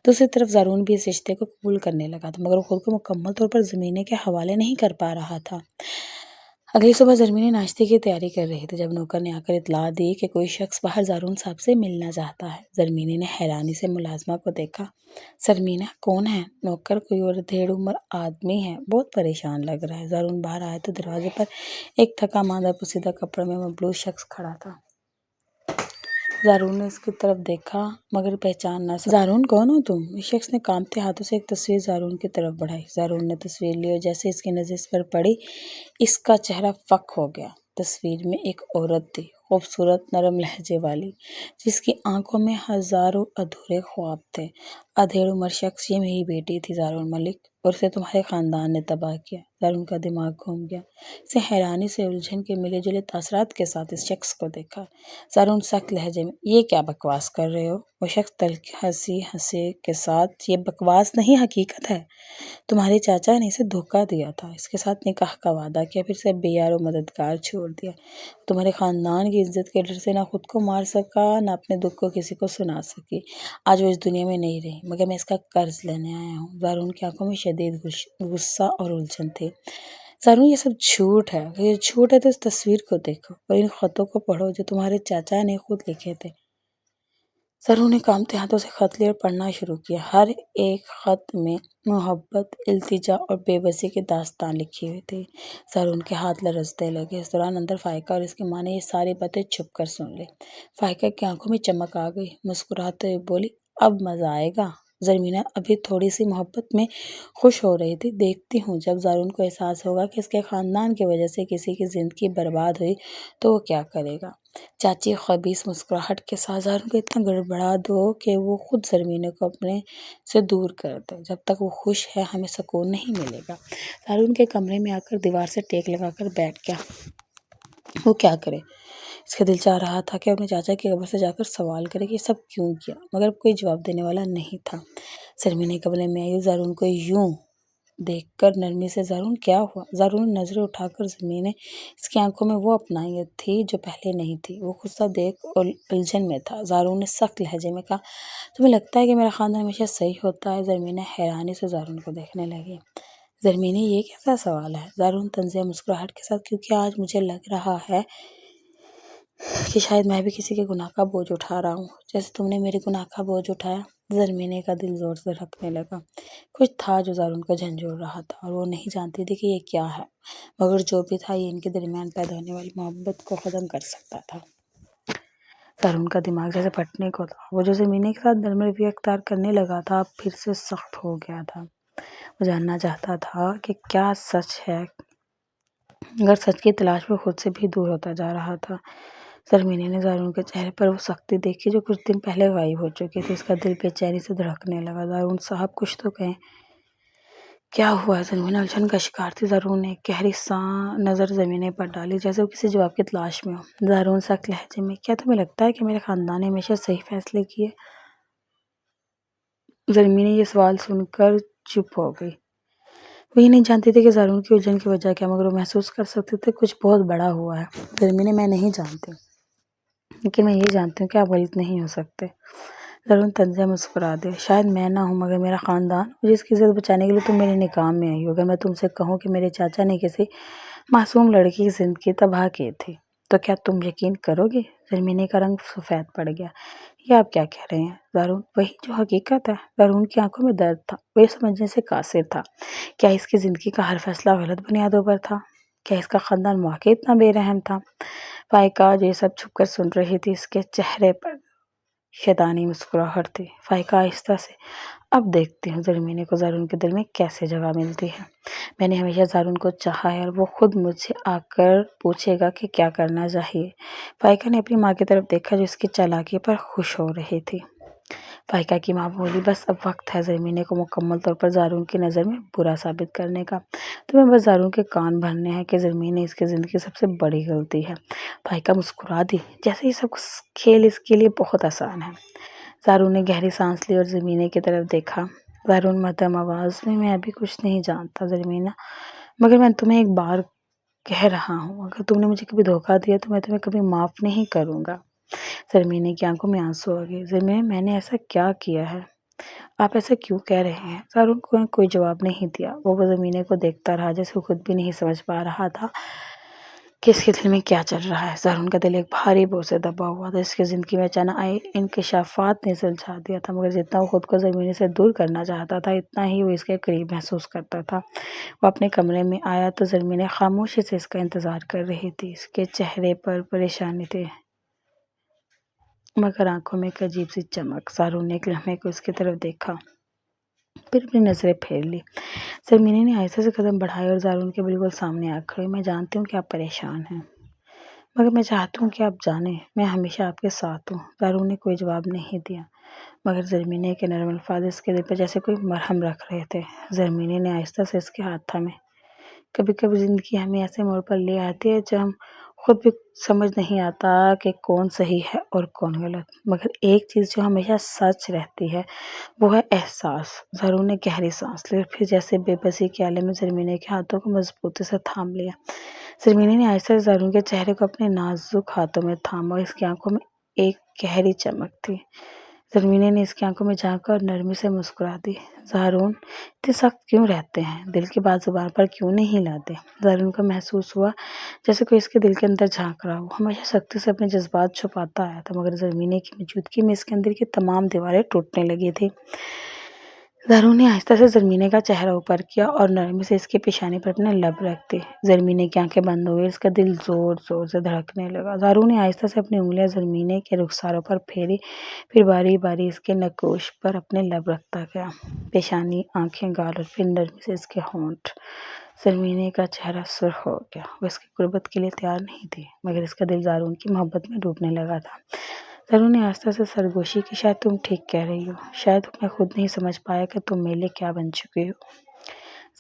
Speaker 1: دوسری طرف زارون بھی اس رشتے کو قبول کرنے لگا تھا، مگر وہ خود کو مکمل طور پر زرمینے کے حوالے نہیں کر پا رہا تھا۔ اگلی صبح زرمینے ناشتے کی تیاری کر رہی تھی جب نوکر نے آ کر اطلاع دی کہ کوئی شخص باہر زارون صاحب سے ملنا چاہتا ہے۔ زرمینے نے حیرانی سے ملازمہ کو دیکھا۔ زرمینا، کون ہے؟ نوکر کوئی اور ڈھیڑ عمر آدمی ہے، بہت پریشان لگ رہا ہے۔ زارون باہر آیا تو دروازے پر ایک تھکا ماندہ پوسیدہ کپڑوں میں ملبوس شخص کھڑا تھا۔ زارون نے اس کی طرف دیکھا مگر پہچان نہ سکا۔ زارون، کون ہو تم؟ اس شخص نے کانپتے ہاتھوں سے ایک تصویر زارون کی طرف بڑھائی۔ زارون نے تصویر لی اور جیسے اس کی نظر اس پر پڑی، اس کا چہرہ فک ہو گیا۔ تصویر میں ایک عورت تھی، خوبصورت، نرم لہجے والی، جس کی آنکھوں میں ہزاروں ادھورے خواب تھے۔ ادھیڑ عمر شخص، یہ میری بیٹی تھی زارون ملک، اور اسے تمہارے خاندان نے تباہ کیا۔ زارون کا دماغ گھوم گیا۔ اس نے حیرانی سے الجھن کے ملے جلے تاثرات کے ساتھ اس شخص کو دیکھا۔ زارون سخت لہجے میں، یہ کیا بکواس کر رہے ہو؟ وہ شخص تلخ ہنسی کے ساتھ، یہ بکواس نہیں، حقیقت ہے۔ تمہارے چاچا نے اسے دھوکہ دیا تھا، اس کے ساتھ نکاح کا وعدہ کیا، پھر اسے بے یار و مددگار چھوڑ دیا۔ تمہارے خاندان کی عزت کے ڈر سے نہ خود کو مار سکا، نہ اپنے دکھ کو کسی کو سنا سکی۔ آج وہ اس دنیا میں نہیں رہی، مگر میں اس کا قرض لینے آیا ہوں۔ زارون کی آنکھوں میں شدید غصہ اور الجھن تھی۔ زارون، یہ سب جھوٹ ہے۔ اگر یہ جھوٹ ہے تو اس تصویر کو دیکھو اور ان خطوں کو پڑھو جو تمہارے چاچا نے خود لکھے تھے۔ زارون نے کانپتے ہاتھوں سے خط لیا اور پڑھنا شروع کیا۔ ہر ایک خط میں محبت، التجا اور بے بسی کی داستان لکھی ہوئی تھی۔ زارون کے ہاتھ لرزنے لگے۔ اس دوران اندر فائقہ اور اس کی ماں نے یہ ساری باتیں چھپ کر سن لی۔ فائقہ کی آنکھوں میں چمک آ گئی، مسکراتے ہوئے بولی، اب مزہ آئے گا۔ زرمینا ابھی تھوڑی سی محبت میں خوش ہو رہی تھی۔ دیکھتی ہوں جب زارون کو احساس ہوگا کہ اس کے خاندان کی وجہ سے کسی کی زندگی برباد ہوئی تو وہ کیا کرے گا۔ چاچی خبیث مسکراہٹ کے ساتھ، زارون کو اتنا گڑبڑا دو کہ وہ خود زرمینے کو اپنے سے دور کر دے۔ جب تک وہ خوش ہے ہمیں سکون نہیں ملے گا۔ زارون کے کمرے میں آ کر دیوار سے ٹیک لگا کر بیٹھ گیا۔ وہ کیا کرے؟ اس کا دل چاہ رہا تھا کہ اپنے چاچا کی قبر سے جا کر سوال کرے کہ یہ سب کیوں کیا، مگر کوئی جواب دینے والا نہیں تھا۔ زرمینے کمرے میں آئی، زارون کو یوں دیکھ کر نرمی سے، زارون کیا ہوا؟ زارون نے نظریں اٹھا کر زرمینے، اس کی آنکھوں میں وہ اپنائیت تھی جو پہلے نہیں تھی۔ وہ غصہ دیکھ الجھن میں تھا۔ زارون نے سخت لہجے میں کہا، تمہیں لگتا ہے کہ میرا خاندان ہمیشہ صحیح ہوتا ہے؟ زرمینا حیرانی سے زارون کو دیکھنے لگی۔ زرمینے، یہ کیسا سوال ہے؟ زارون طنزیہ مسکراہٹ کے ساتھ، کیونکہ آج مجھے لگ رہا ہے کہ شاید میں بھی کسی کے گناہ کا بوجھ اٹھا رہا ہوں، جیسے تم نے میرے گناہ کا بوجھ اٹھایا۔ زرمینے کا دل زور سے دھڑکنے لگا۔ کچھ تھا جو زارون کو جھنجھوڑ رہا تھا اور وہ نہیں جانتی تھی کہ یہ کیا ہے، مگر جو بھی تھا یہ ان کے درمیان پیدا ہونے والی محبت کو ختم کر سکتا تھا۔ زارون کا دماغ جیسے پھٹنے کو تھا۔ وہ جو زرمینے کے ساتھ نرم رویہ اختیار کرنے لگا تھا اب پھر سے سخت ہو گیا تھا۔ وہ جاننا چاہتا تھا کہ کیا سچ ہے، مگر سچ کی تلاش میں خود سے بھی دور ہوتا جا رہا تھا۔ زرمینی نے زارون کے چہرے پر وہ سختی دیکھی جو کچھ دن پہلے غائب ہو چکی تھی۔ اس کا دل بے چینی سے دھڑکنے لگا۔ زارون صاحب کچھ تو کہیں۔ کیا ہوا؟ زرمینہ الجھن کا شکار تھی۔ زارون نے ایک گہری نظر زمین پر ڈالی جیسے وہ کسی جواب کی تلاش میں ہو۔ زارون سخت لہجے میں: کیا تمہیں لگتا ہے کہ میرے خاندان نے ہمیشہ صحیح فیصلے کیے؟ زرمینی یہ سوال سن کر چپ ہو گئی۔ وہ یہ نہیں جانتی تھی کہ زارون کی الجھن کی وجہ کیا، مگر وہ محسوس کر سکتی تھی کچھ بہت بڑا ہوا ہے۔ زرمینی: میں نہیں جانتی، لیکن میں یہ جانتی ہوں کہ آپ غلط نہیں ہو سکتے۔ زارون طنزیہ مسکرا دی: شاید میں نہ ہوں مگر میرا خاندان، اور جس کی عزت بچانے کے لیے تم میری نکاح میں آئی ہو۔ اگر میں تم سے کہوں کہ میرے چاچا نے کسی معصوم لڑکی کی زندگی تباہ کی تھی تو کیا تم یقین کرو گی؟ زرمینی کا رنگ سفید پڑ گیا۔ یہ آپ کیا کہہ رہے ہیں زارون؟ وہی جو حقیقت ہے۔ زارون کی آنکھوں میں درد تھا۔ وہ یہ سمجھنے سے قاصر تھا کیا اس کی زندگی کا ہر فیصلہ غلط بنیادوں پر تھا؟ کیا اس کا خاندان واقعی اتنا بے رحم تھا؟ فائقہ جو یہ سب چھپ کر سن رہی تھی، اس کے چہرے پر شیطانی مسکراہٹ تھی۔ فائقہ آہستہ سے: اب دیکھتی ہوں زرمینی کو زارون کے دل میں کیسے جگہ ملتی ہے۔ میں نے ہمیشہ زارون کو چاہا ہے اور وہ خود مجھ سے آ کر پوچھے گا کہ کیا کرنا چاہیے۔ فائقہ نے اپنی ماں کی طرف دیکھا جو اس کی چالاکی پر خوش ہو رہی تھی۔ فائقہ کی ماں بولی: بس اب وقت ہے زرمینی کو مکمل طور پر زارون کی نظر میں برا ثابت کرنے کا۔ تمہیں بس زارون کے کان بھرنے ہیں کہ زرمینی اس کی زندگی کی سب سے بڑی غلطی ہے۔ فائقہ مسکرا دی جیسے یہ سب کھیل اس کے لیے بہت آسان ہے۔ زارون نے گہری سانس لی اور زرمینی کی طرف دیکھا۔ زارون مدھم آواز میں: میں ابھی کچھ نہیں جانتا زرمینہ، مگر میں تمہیں ایک بار کہہ رہا ہوں، اگر تم نے مجھے کبھی دھوکہ دیا تو میں تمہیں کبھی معاف نہیں کروں گا۔ زرمینی کی آنکھوں میں آنسو آ گئے۔ زرمینی: میں نے ایسا کیا کیا ہے؟ آپ ایسا کیوں کہہ رہے ہیں؟ زارون کو کوئی جواب نہیں دیا۔ وہ زرمینی کو دیکھتا رہا جیسے وہ خود بھی نہیں سمجھ پا رہا تھا کہ اس کے دل میں کیا چل رہا ہے۔ زارون کا دل ایک بھاری بوجھ سے دبا ہوا تھا۔ اس کی زندگی میں اچانک آئے انکشافات نے سلجھا دیا تھا، مگر جتنا وہ خود کو زرمینی سے دور کرنا چاہتا تھا اتنا ہی وہ اس کے قریب محسوس کرتا تھا۔ وہ اپنے کمرے میں آیا تو زرمینی خاموشی سے اس کا انتظار کر رہی تھی۔ اس کے چہرے پر پریشانی تھی مگر آنکھوں میں ایک عجیب سی چمک۔ زارون نے ایک لمحے کو اس کی طرف دیکھا، پھر اپنی نظریں پھیر لی۔ زرمینی نے آہستہ سے قدم بڑھائے اور زارون کے بالکل سامنے آ کھڑی۔ میں جانتی ہوں کہ آپ پریشان ہیں، مگر میں چاہتی ہوں کہ آپ جانیں میں ہمیشہ آپ کے ساتھ ہوں۔ زارون نے کوئی جواب نہیں دیا، مگر زرمینی کے نرم الفاظ اس کے دل پر جیسے کوئی مرہم رکھ رہے تھے۔ زرمینی نے آہستہ سے اس کے ہاتھ تھامے۔ کبھی کبھی زندگی ہمیں ایسے موڑ پر لے آتی ہے جو ہم خود بھی سمجھ نہیں آتا کہ کون صحیح ہے اور کون غلط، مگر ایک چیز جو ہمیشہ سچ رہتی ہے وہ ہے احساس۔ زارون نے گہری سانس لی اور پھر جیسے بے بسی کے عالم میں زرمینی کے ہاتھوں کو مضبوطی سے تھام لیا۔ زرمینی نے آہستہ سے زارون کے چہرے کو اپنے نازک ہاتھوں میں تھاما اور اس کی آنکھوں میں ایک گہری چمک تھی۔ زرمینی نے اس کی آنکھوں میں جھانکا اور نرمی سے مسکرا دی: زارون، اتنے سخت کیوں رہتے ہیں؟ دل کی بات زبان پر کیوں نہیں لاتے؟ زارون کو محسوس ہوا جیسے کوئی اس کے دل کے اندر جھانک رہا ہو۔ ہمیشہ سختی سے اپنے جذبات چھپاتا آیا تھا، مگر زرمینی کی موجودگی میں اس کے اندر کی تمام دیواریں ٹوٹنے لگی تھیں۔ زارون نے آہستہ سے زرمینی کا چہرہ اوپر کیا اور نرمی سے اس کی پیشانی پر اپنے لب رکھ دی۔ زرمینی کی آنکھیں بند ہو گئی، اس کا دل زور زور سے دھڑکنے لگا۔ زارون نے آہستہ سے اپنی انگلیاں زرمینی کے رخساروں پر پھیری، پھر باری باری اس کے نگوش پر اپنے لب رکھتا گیا، پیشانی، آنکھیں، گال اور پھر نرمی سے اس کے ہونٹ۔ زرمینی کا چہرہ سرخ ہو گیا۔ وہ اس کی قربت کے لیے تیار نہیں تھی، مگر اس کا دل زارون کی محبت میں ڈوبنے لگا تھا۔ زارون نے آہستہ سے سرگوشی کی: شاید تم ٹھیک کہہ رہی ہو، شاید میں خود نہیں سمجھ پایا کہ تم میرے لیے کیا بن چکی ہو۔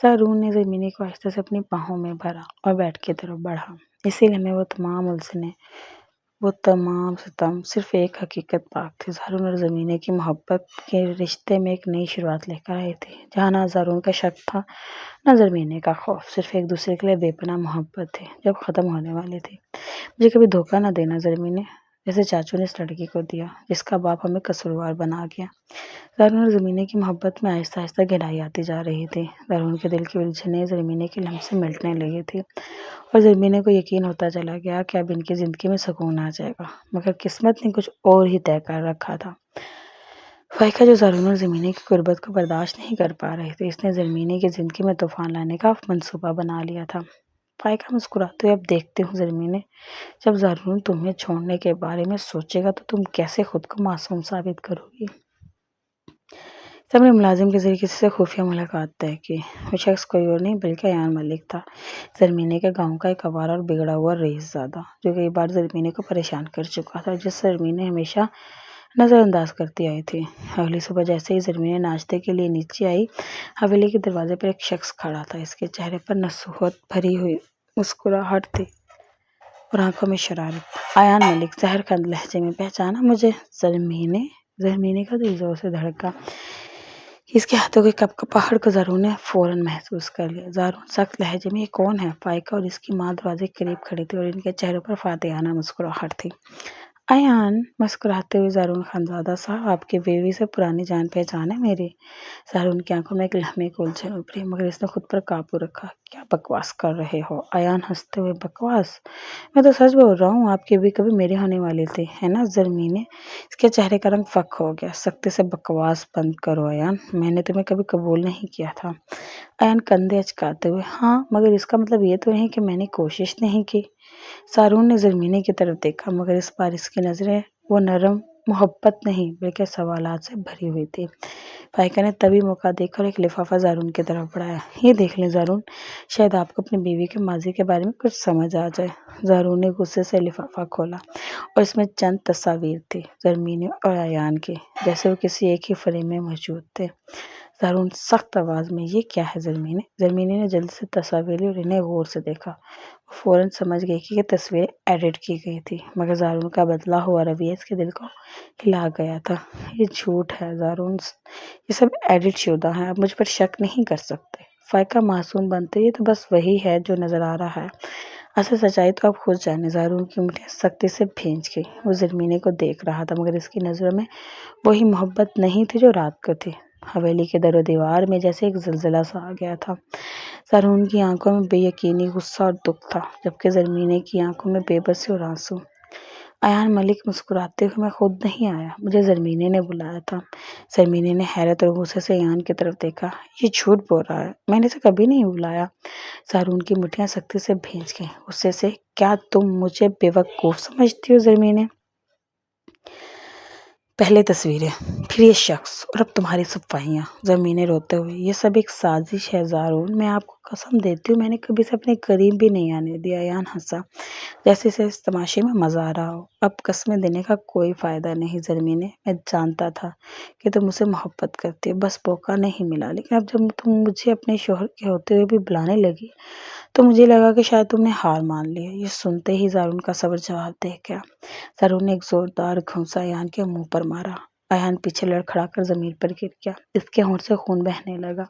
Speaker 1: زارون نے زرمینی کو آہستہ سے اپنی باہوں میں بھرا اور بیڈ کی طرف بڑھا۔ اسی لمحے وہ تمام الجھنیں، وہ تمام ستم صرف ایک حقیقت پاک تھی: زارون اور زرمینی کی محبت کے رشتے میں ایک نئی شروعات لے کر آئی تھی، جہاں نہ زارون کا شک تھا نہ زرمینی کا خوف، صرف ایک دوسرے کے لیے بے پناہ محبت تھی جو اب ختم ہونے والی تھی۔ مجھے کبھی دھوکہ نہ دینا زرمینی، جیسے چاچو نے اس لڑکی کو دیا جس کا باپ ہمیں قصوروار بنا گیا۔ زارون اور زرمینی کی محبت میں آہستہ آہستہ گہرائی آتی جا رہی تھی۔ زارون کے دل کی الجھنیں زرمینی کے لمس سے مٹنے لگی تھی اور زرمینی کو یقین ہوتا چلا گیا کہ اب ان کی زندگی میں سکون آ جائے گا، مگر قسمت نے کچھ اور ہی طے کر رکھا تھا۔ فائقہ جو زارون اور زرمینی کی قربت کو برداشت نہیں کر پا رہی تھی، اس نے زرمینی کی زندگی میں طوفان لانے کا منصوبہ بنا لیا تھا۔ فائقہ مسکراتے ہوئے: اب دیکھتی ہوں زرمینی، جب زارون تمہیں چھوڑنے کے بارے میں سوچے گا تو تم کیسے خود کو معصوم ثابت کرو گی۔ سب نے ملازم کے ذریعے کسی سے خفیہ ملاقات طے کی۔ وہ شخص کوئی اور نہیں بلکہ ایان ملک تھا، زرمینے کے گاؤں کا ایک آوارہ اور بگڑا ہوا رئیس زادہ، جو کئی بار زرمینے کو پریشان کر چکا تھا، جس سے زرمینے ہمیشہ نظر انداز کرتی آئی تھی۔ اگلی صبح جیسے ہی زرمینے ناشتے کے لیے نیچے آئی، حویلی کے دروازے پر ایک شخص کھڑا تھا۔ اس کے چہرے پر نصیحت بھری ہوئی مسکراہٹ تھی اور آنکھوں میں شرارت۔ ایان ملک زہر خند لہجے میں: پہچانا مجھے؟ زرمینے کا دل زور سے دھڑکا۔ اس کے ہاتھوں کی کپکپاہٹ کو زارون نے فوراً محسوس کر لیا۔ زارون سخت لہجے میں: یہ کون ہے؟ فائقہ اور اس کی ماں دروازے کے قریب کھڑی تھی اور ان کے چہروں پر فاتحانہ مسکراہٹ تھی۔ ایان مسکراتے ہوئے: زارون خانزادہ صاحب، آپ کی بیوی سے پرانی جان پہچان ہے میری؟ زارون کی آنکھوں میں ایک لمحے کی الجھن ابھری، مگر اس نے خود پر قابو رکھا۔ کیا بکواس کر رہے ہو؟ ایان ہنستے ہوئے: بکواس؟ میں تو سچ بول رہا ہوں، آپ کی بھی کبھی میری ہونے والی تھی، ہے نا؟ زرمینے اس کے چہرے کا رنگ فک ہو گیا۔ سختی سے: بکواس بند کرو ایان، میں نے تمہیں کبھی قبول نہیں کیا تھا۔ ایان کندھے اچکاتے ہوئے: ہاں، مگر اس کا مطلب یہ تو نہیں کہ میں نے کوشش نہیں کی۔ زارون نے زرمینے کی طرف دیکھا، مگر اس بار اس کی نظریں وہ نرم محبت نہیں بلکہ سوالات سے بھری ہوئی تھی۔ فائقہ نے تبھی موقع دیکھا اور ایک لفافہ زارون کی طرف بڑھایا۔ یہ دیکھ لیں زارون، شاید آپ کو اپنی بیوی کے ماضی کے بارے میں کچھ سمجھ آ جائے۔ زارون نے غصے سے لفافہ کھولا اور اس میں چند تصاویر تھی، زرمینے اور ایان کی، جیسے وہ کسی ایک ہی فریم میں موجود تھے۔ زارون سخت آواز میں: یہ کیا ہے زرمینے؟ زرمینے نے جلدی سے تصاویر لی اور انہیں غور سے دیکھا۔ وہ فوراً سمجھ گئی کہ یہ تصویریں ایڈٹ کی گئی تھی، مگر زارون کا بدلا ہوا رویہ اس کے دل کو ہلا گیا تھا۔ یہ جھوٹ ہے زارون، یہ سب ایڈٹ شدہ ہیں، آپ مجھ پر شک نہیں کر سکتے۔ فائقہ معصوم بنتے: یہ تو بس وہی ہے جو نظر آ رہا ہے، اصل سچائی تو آپ خود جانیں۔ زارون کی انگلیاں سختی سے بھینج گئی۔ وہ زرمینے کو دیکھ رہا تھا، مگر اس کی نظروں میں وہی محبت نہیں تھی جو رات کو تھی۔ حویلی کے در و دیوار میں جیسے ایک زلزلہ سا آ گیا تھا۔ زارون کی آنکھوں میں بے یقینی، غصہ اور دکھ تھا، جبکہ زرمینے کی آنکھوں میں بے بسی اور آنسو۔ ایان ملک مسکراتے ہوئے: میں خود نہیں آیا، مجھے زرمینے نے بلایا تھا۔ زرمینے نے حیرت اور غصے سے ایان کی طرف دیکھا۔ یہ جھوٹ بول رہا ہے، میں نے اسے کبھی نہیں بلایا۔ زارون کی مٹھیاں سختی سے بھینج گئیں، غصے سے: کیا تم مجھے بیوقوف سمجھتی ہو زرمینے؟ پہلے تصویریں، پھر یہ شخص، اور اب تمہاری صفائیاں۔ زرمینے روتے ہوئے: یہ سب ایک سازش ہے زارون، میں آپ کو قسم دیتی ہوں میں نے کبھی اسے اپنے قریب بھی نہیں آنے دیا۔ ایان ہنسا، جیسے اسے اس تماشے میں مزہ آ رہا ہو۔ اب قسمیں دینے کا کوئی فائدہ نہیں زرمینے، میں جانتا تھا کہ تم مجھ سے محبت کرتی ہو، بس موقع نہیں ملا۔ لیکن اب جب تم مجھے اپنے شوہر کے ہوتے ہوئے بھی بلانے لگی تو مجھے لگا کہ شاید تم نے ہار مان لی ہے۔ یہ سنتے ہی زارون کا صبر جواب دے گیا۔ زارون نے ایک زوردار گھونسا ایان کے منہ پر مارا۔ ایان پیچھے لڑکھڑا کر زمین پر گر گیا، اس کے ہونٹ سے خون بہنے لگا۔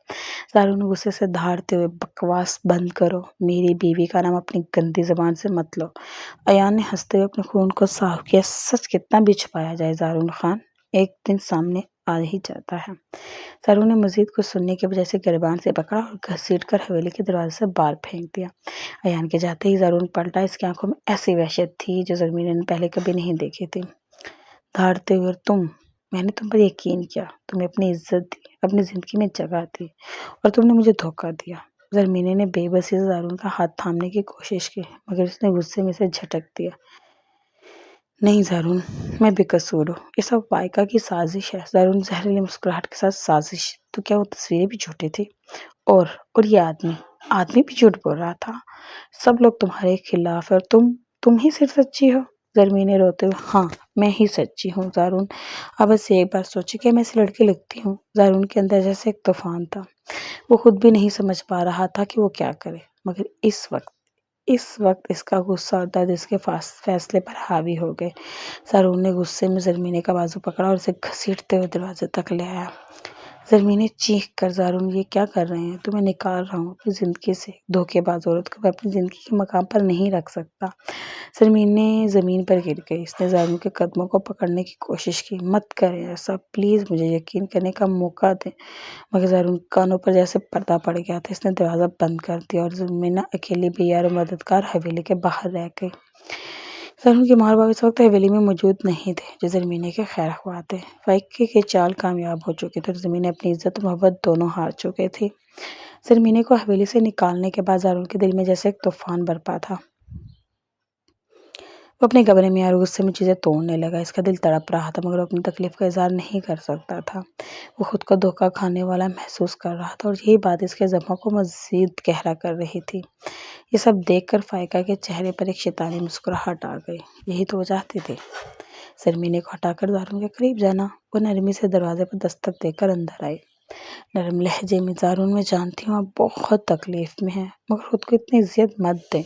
Speaker 1: زارون نے غصے سے دھاڑتے ہوئے: بکواس بند کرو، میری بیوی کا نام اپنی گندی زبان سے مت لو۔ ایان نے ہنستے ہوئے اپنے خون کو صاف کیا: سچ کتنا بھی چھپایا جائے زارون خان، ایک دن سامنے آ ہی جاتا ہے۔ زارون نے مزید کچھ سننے کے بجائے اسے گریبان سے پکڑا اور گھسیٹ کر حویلی کے دروازے سے باہر پھینک دیا۔ ایان کے جاتے ہی زارون پلٹا، اس کی آنکھوں میں ایسی وحشت تھی جو زرمینے نے پہلے کبھی نہیں دیکھی تھی۔ دھاڑتے ہوئے: اور میں نے تم پر یقین کیا، تمہیں اپنی عزت دی، اپنی زندگی میں جگہ دی، اور تم نے مجھے دھوکہ دیا۔ زرمینے نے بے بسی سے زارون کا ہاتھ تھامنے کی کوشش کی، مگر اس نے غصے میں اسے جھٹک دیا۔ نہیں زارون، میں بے قصور ہوں، یہ سب فائقہ کی سازش ہے۔ زارون زہریلی مسکراہٹ کے ساتھ: سازش؟ تو کیا وہ تصویریں بھی جھوٹی تھی؟ اور یہ آدمی بھی جھوٹ بول رہا تھا؟ سب لوگ تمہارے خلاف ہیں اور تم ہی صرف سچی ہو؟ زرمینے روتے ہوئے: ہاں، میں ہی سچی ہوں زارون، اب بس ایک بار سوچیں کہ میں ایسی لڑکی لگتی ہوں۔ زارون کے اندر جیسے ایک طوفان تھا، وہ خود بھی نہیں سمجھ پا رہا تھا کہ وہ کیا کرے، مگر اس وقت اس کا غصہ اور درد اس کے فیصلے پر حاوی ہو گئے۔ زارون نے غصے میں زرمینے کا بازو پکڑا اور اسے گھسیٹتے ہوئے دروازے تک لے آیا۔ زرمینے چیخ کر: زارون، یہ کیا کر رہے ہیں؟ تمہیں نکال رہا ہوں اپنی زندگی سے، دھوکے باز عورت کو میں اپنی زندگی کے مقام پر نہیں رکھ سکتا۔ زرمینے زمین پر گر گئی، اس نے زارون کے قدموں کو پکڑنے کی کوشش کی: مت کریں ایسا، پلیز مجھے یقین کرنے کا موقع دیں۔ مگر زارون کے کانوں پر جیسے پردہ پڑ گیا تھا، اس نے دروازہ بند کر دیا اور زرمینے اکیلی بے یار و مددگار حویلی کے باہر رہ گئی۔ زارون کے ماں اور باپ اس وقت حویلی میں موجود نہیں تھے، جو زرمینے کے خیر خواہ تھے۔ فائقے کی چال کامیاب ہو چکی تھی اور زرمینے اپنی عزت و محبت دونوں ہار چکی تھی۔ زرمینے کو حویلی سے نکالنے کے بعد زارون کے دل میں جیسے ایک طوفان برپا تھا۔ وہ اپنے کمرے میں اور غصے میں چیزیں توڑنے لگا۔ اس کا دل تڑپ رہا تھا مگر وہ اپنی تکلیف کا اظہار نہیں کر سکتا تھا۔ وہ خود کو دھوکہ کھانے والا محسوس کر رہا تھا اور یہی بات اس کے زخموں کو مزید گہرا کر رہی تھی۔ یہ سب دیکھ کر فائقہ کے چہرے پر ایک شیطانی مسکراہٹ آ گئی۔ یہی تو وہ چاہتی تھی۔ زرمینے کو ہٹا کر زارون کے قریب جانا۔ وہ نرمی سے دروازے پر دستک دے کر اندر آئی۔ نرم لہجے میں: زارون، میں جانتی ہوں آپ بہت تکلیف میں ہیں، مگر خود کو اتنی اذیت مت دیں۔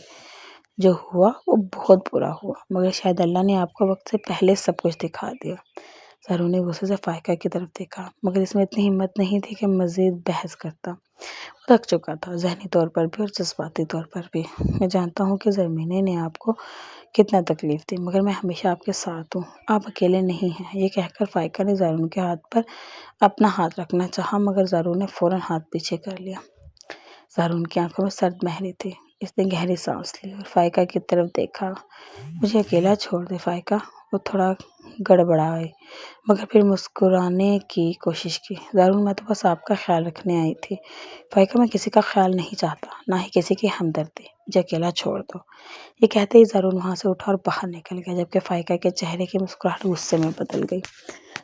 Speaker 1: جو ہوا وہ بہت برا ہوا، مگر شاید اللہ نے آپ کو وقت سے پہلے سب کچھ دکھا دیا۔ زارون نے غصے سے فائقہ کی طرف دیکھا، مگر اس میں اتنی ہمت نہیں تھی کہ مزید بحث کرتا۔ وہ تھک چکا تھا، ذہنی طور پر بھی اور جذباتی طور پر بھی۔ میں جانتا ہوں کہ زرمینے نے آپ کو کتنا تکلیف دی، مگر میں ہمیشہ آپ کے ساتھ ہوں، آپ اکیلے نہیں ہیں۔ یہ کہہ کر فائقہ نے زارون کے ہاتھ پر اپنا ہاتھ رکھنا چاہا، مگر زارون نے فوراً ہاتھ پیچھے کر لیا۔ زارون کی آنکھوں میں سرد مہری تھی۔ اس نے گہری سانس لی اور فائقہ کی طرف دیکھا۔ مجھے اکیلا چھوڑ دے فائقہ۔ وہ تھوڑا گڑبڑائی مگر پھر مسکرانے کی کوشش کی۔ زارون، میں تو بس آپ کا خیال رکھنے آئی تھی۔ فائقہ، میں کسی کا خیال نہیں چاہتا، نہ ہی کسی کی ہمدردی، مجھے اکیلا چھوڑ دو۔ یہ کہتے ہی زارون وہاں سے اٹھا اور باہر نکل گیا، جبکہ فائقہ کے چہرے کی مسکراہٹ غصے میں بدل گئی۔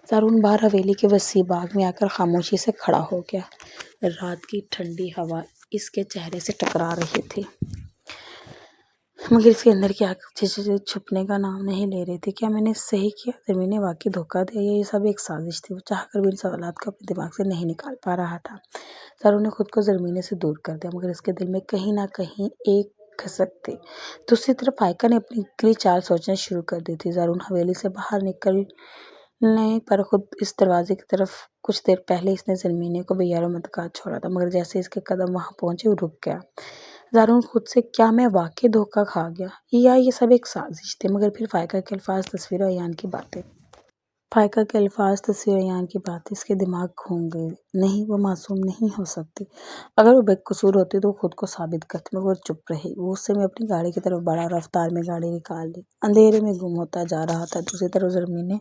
Speaker 1: زارون باہر حویلی کے وسیع باغ میں آ کر خاموشی سے کھڑا ہو گیا۔ رات کی ٹھنڈی ہوا اس کے چہرے سے ٹکرا رہی تھی، مگر اس کے اندر کی آگ چھپنے کا نام نہیں لے رہی تھی۔ کیا میں نے صحیح کیا؟ زرمینے نے واقعی دھوکہ دیا یا یہ سب ایک سازش تھی؟ وہ چاہ کر بھی ان سوالات کو اپنے دماغ سے نہیں نکال پا رہا تھا۔ زارون نے خود کو زرمینے سے دور کر دیا، مگر اس کے دل میں کہیں نہ کہیں ایک کھسک تھی۔ دوسری طرف فائقہ نے اپنی اگلی چال سوچنا شروع کر دی تھی۔ زارون حویلی سے باہر نکلنے پر خود اس دروازے کی طرف کچھ دیر پہلے اس نے زرمینے کو بے یار و مددگار چھوڑا تھا، مگر جیسے اس کے قدم وہاں پہنچے وہ رک گیا۔ زارون خود سے: کیا میں واقعی دھوکہ کھا گیا یا یہ سب ایک سازش تھی؟ مگر پھر فائقہ کے الفاظ، تصویر و عیان کی باتیں اس کے دماغ گھوم گئی۔ نہیں، وہ معصوم نہیں ہو سکتی۔ اگر وہ بے قصور ہوتی تو وہ خود کو ثابت کرتی، مگر وہ چپ رہی۔ وہ غصے میں اپنی گاڑی کی طرف بڑھا اور رفتار میں گاڑی نکال لی۔ اندھیرے میں گم ہوتا جا رہا تھا۔ دوسری طرف زرمینے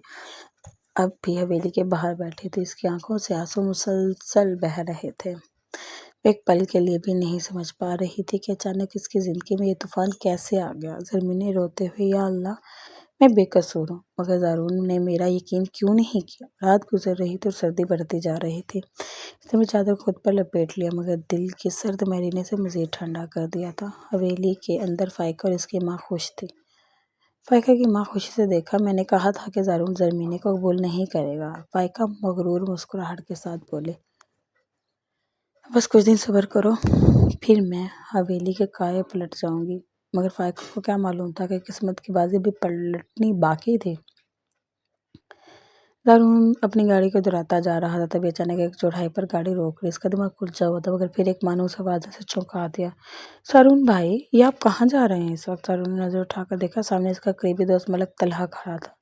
Speaker 1: اب بھی حویلی کے باہر بیٹھی تھی۔ اس کی آنکھوں سے آنسو مسلسل بہہ رہے تھے۔ وہ ایک پل کے لیے بھی نہیں سمجھ پا رہی تھی کہ اچانک اس کی زندگی میں یہ طوفان کیسے آ گیا۔ زرمینے روتے ہوئے: یا اللہ، میں بے قصور ہوں، مگر زارون نے میرا یقین کیوں نہیں کیا؟ رات گزر رہی تھی اور سردی بڑھتی جا رہی تھی۔ اس نے چادر خود پر لپیٹ لیا، مگر دل کی سرد مہری نے اسے مزید ٹھنڈا کر دیا تھا۔ حویلی کے اندر فائقہ اور اس کی ماں خوش تھی۔ فائقہ کی ماں خوشی سے دیکھا: میں نے کہا تھا کہ زارون زرمینے کو قبول نہیں کرے گا۔ فائقہ مغرور مسکراہٹ کے ساتھ بولے: بس کچھ دن صبر کرو، پھر میں حویلی کے قائے پلٹ جاؤں گی۔ مگر فائقہ کو کیا معلوم تھا کہ قسمت کی بازی بھی پلٹنی باقی تھی۔ زارون اپنی گاڑی کو دہراتا جا رہا تھا، تبھی اچانک ایک چوراہے پر گاڑی روک لی۔ اس کا دماغ الجھا ہوا تھا، مگر پھر ایک مانوس آواز نے اسے چونکا دیا: زارون بھائی، یہ آپ کہاں جا رہے ہیں؟ اس وقت زارون نے نظر اٹھا کر دیکھا، سامنے اس کا قریبی دوست ملک طلحہ کھڑا تھا،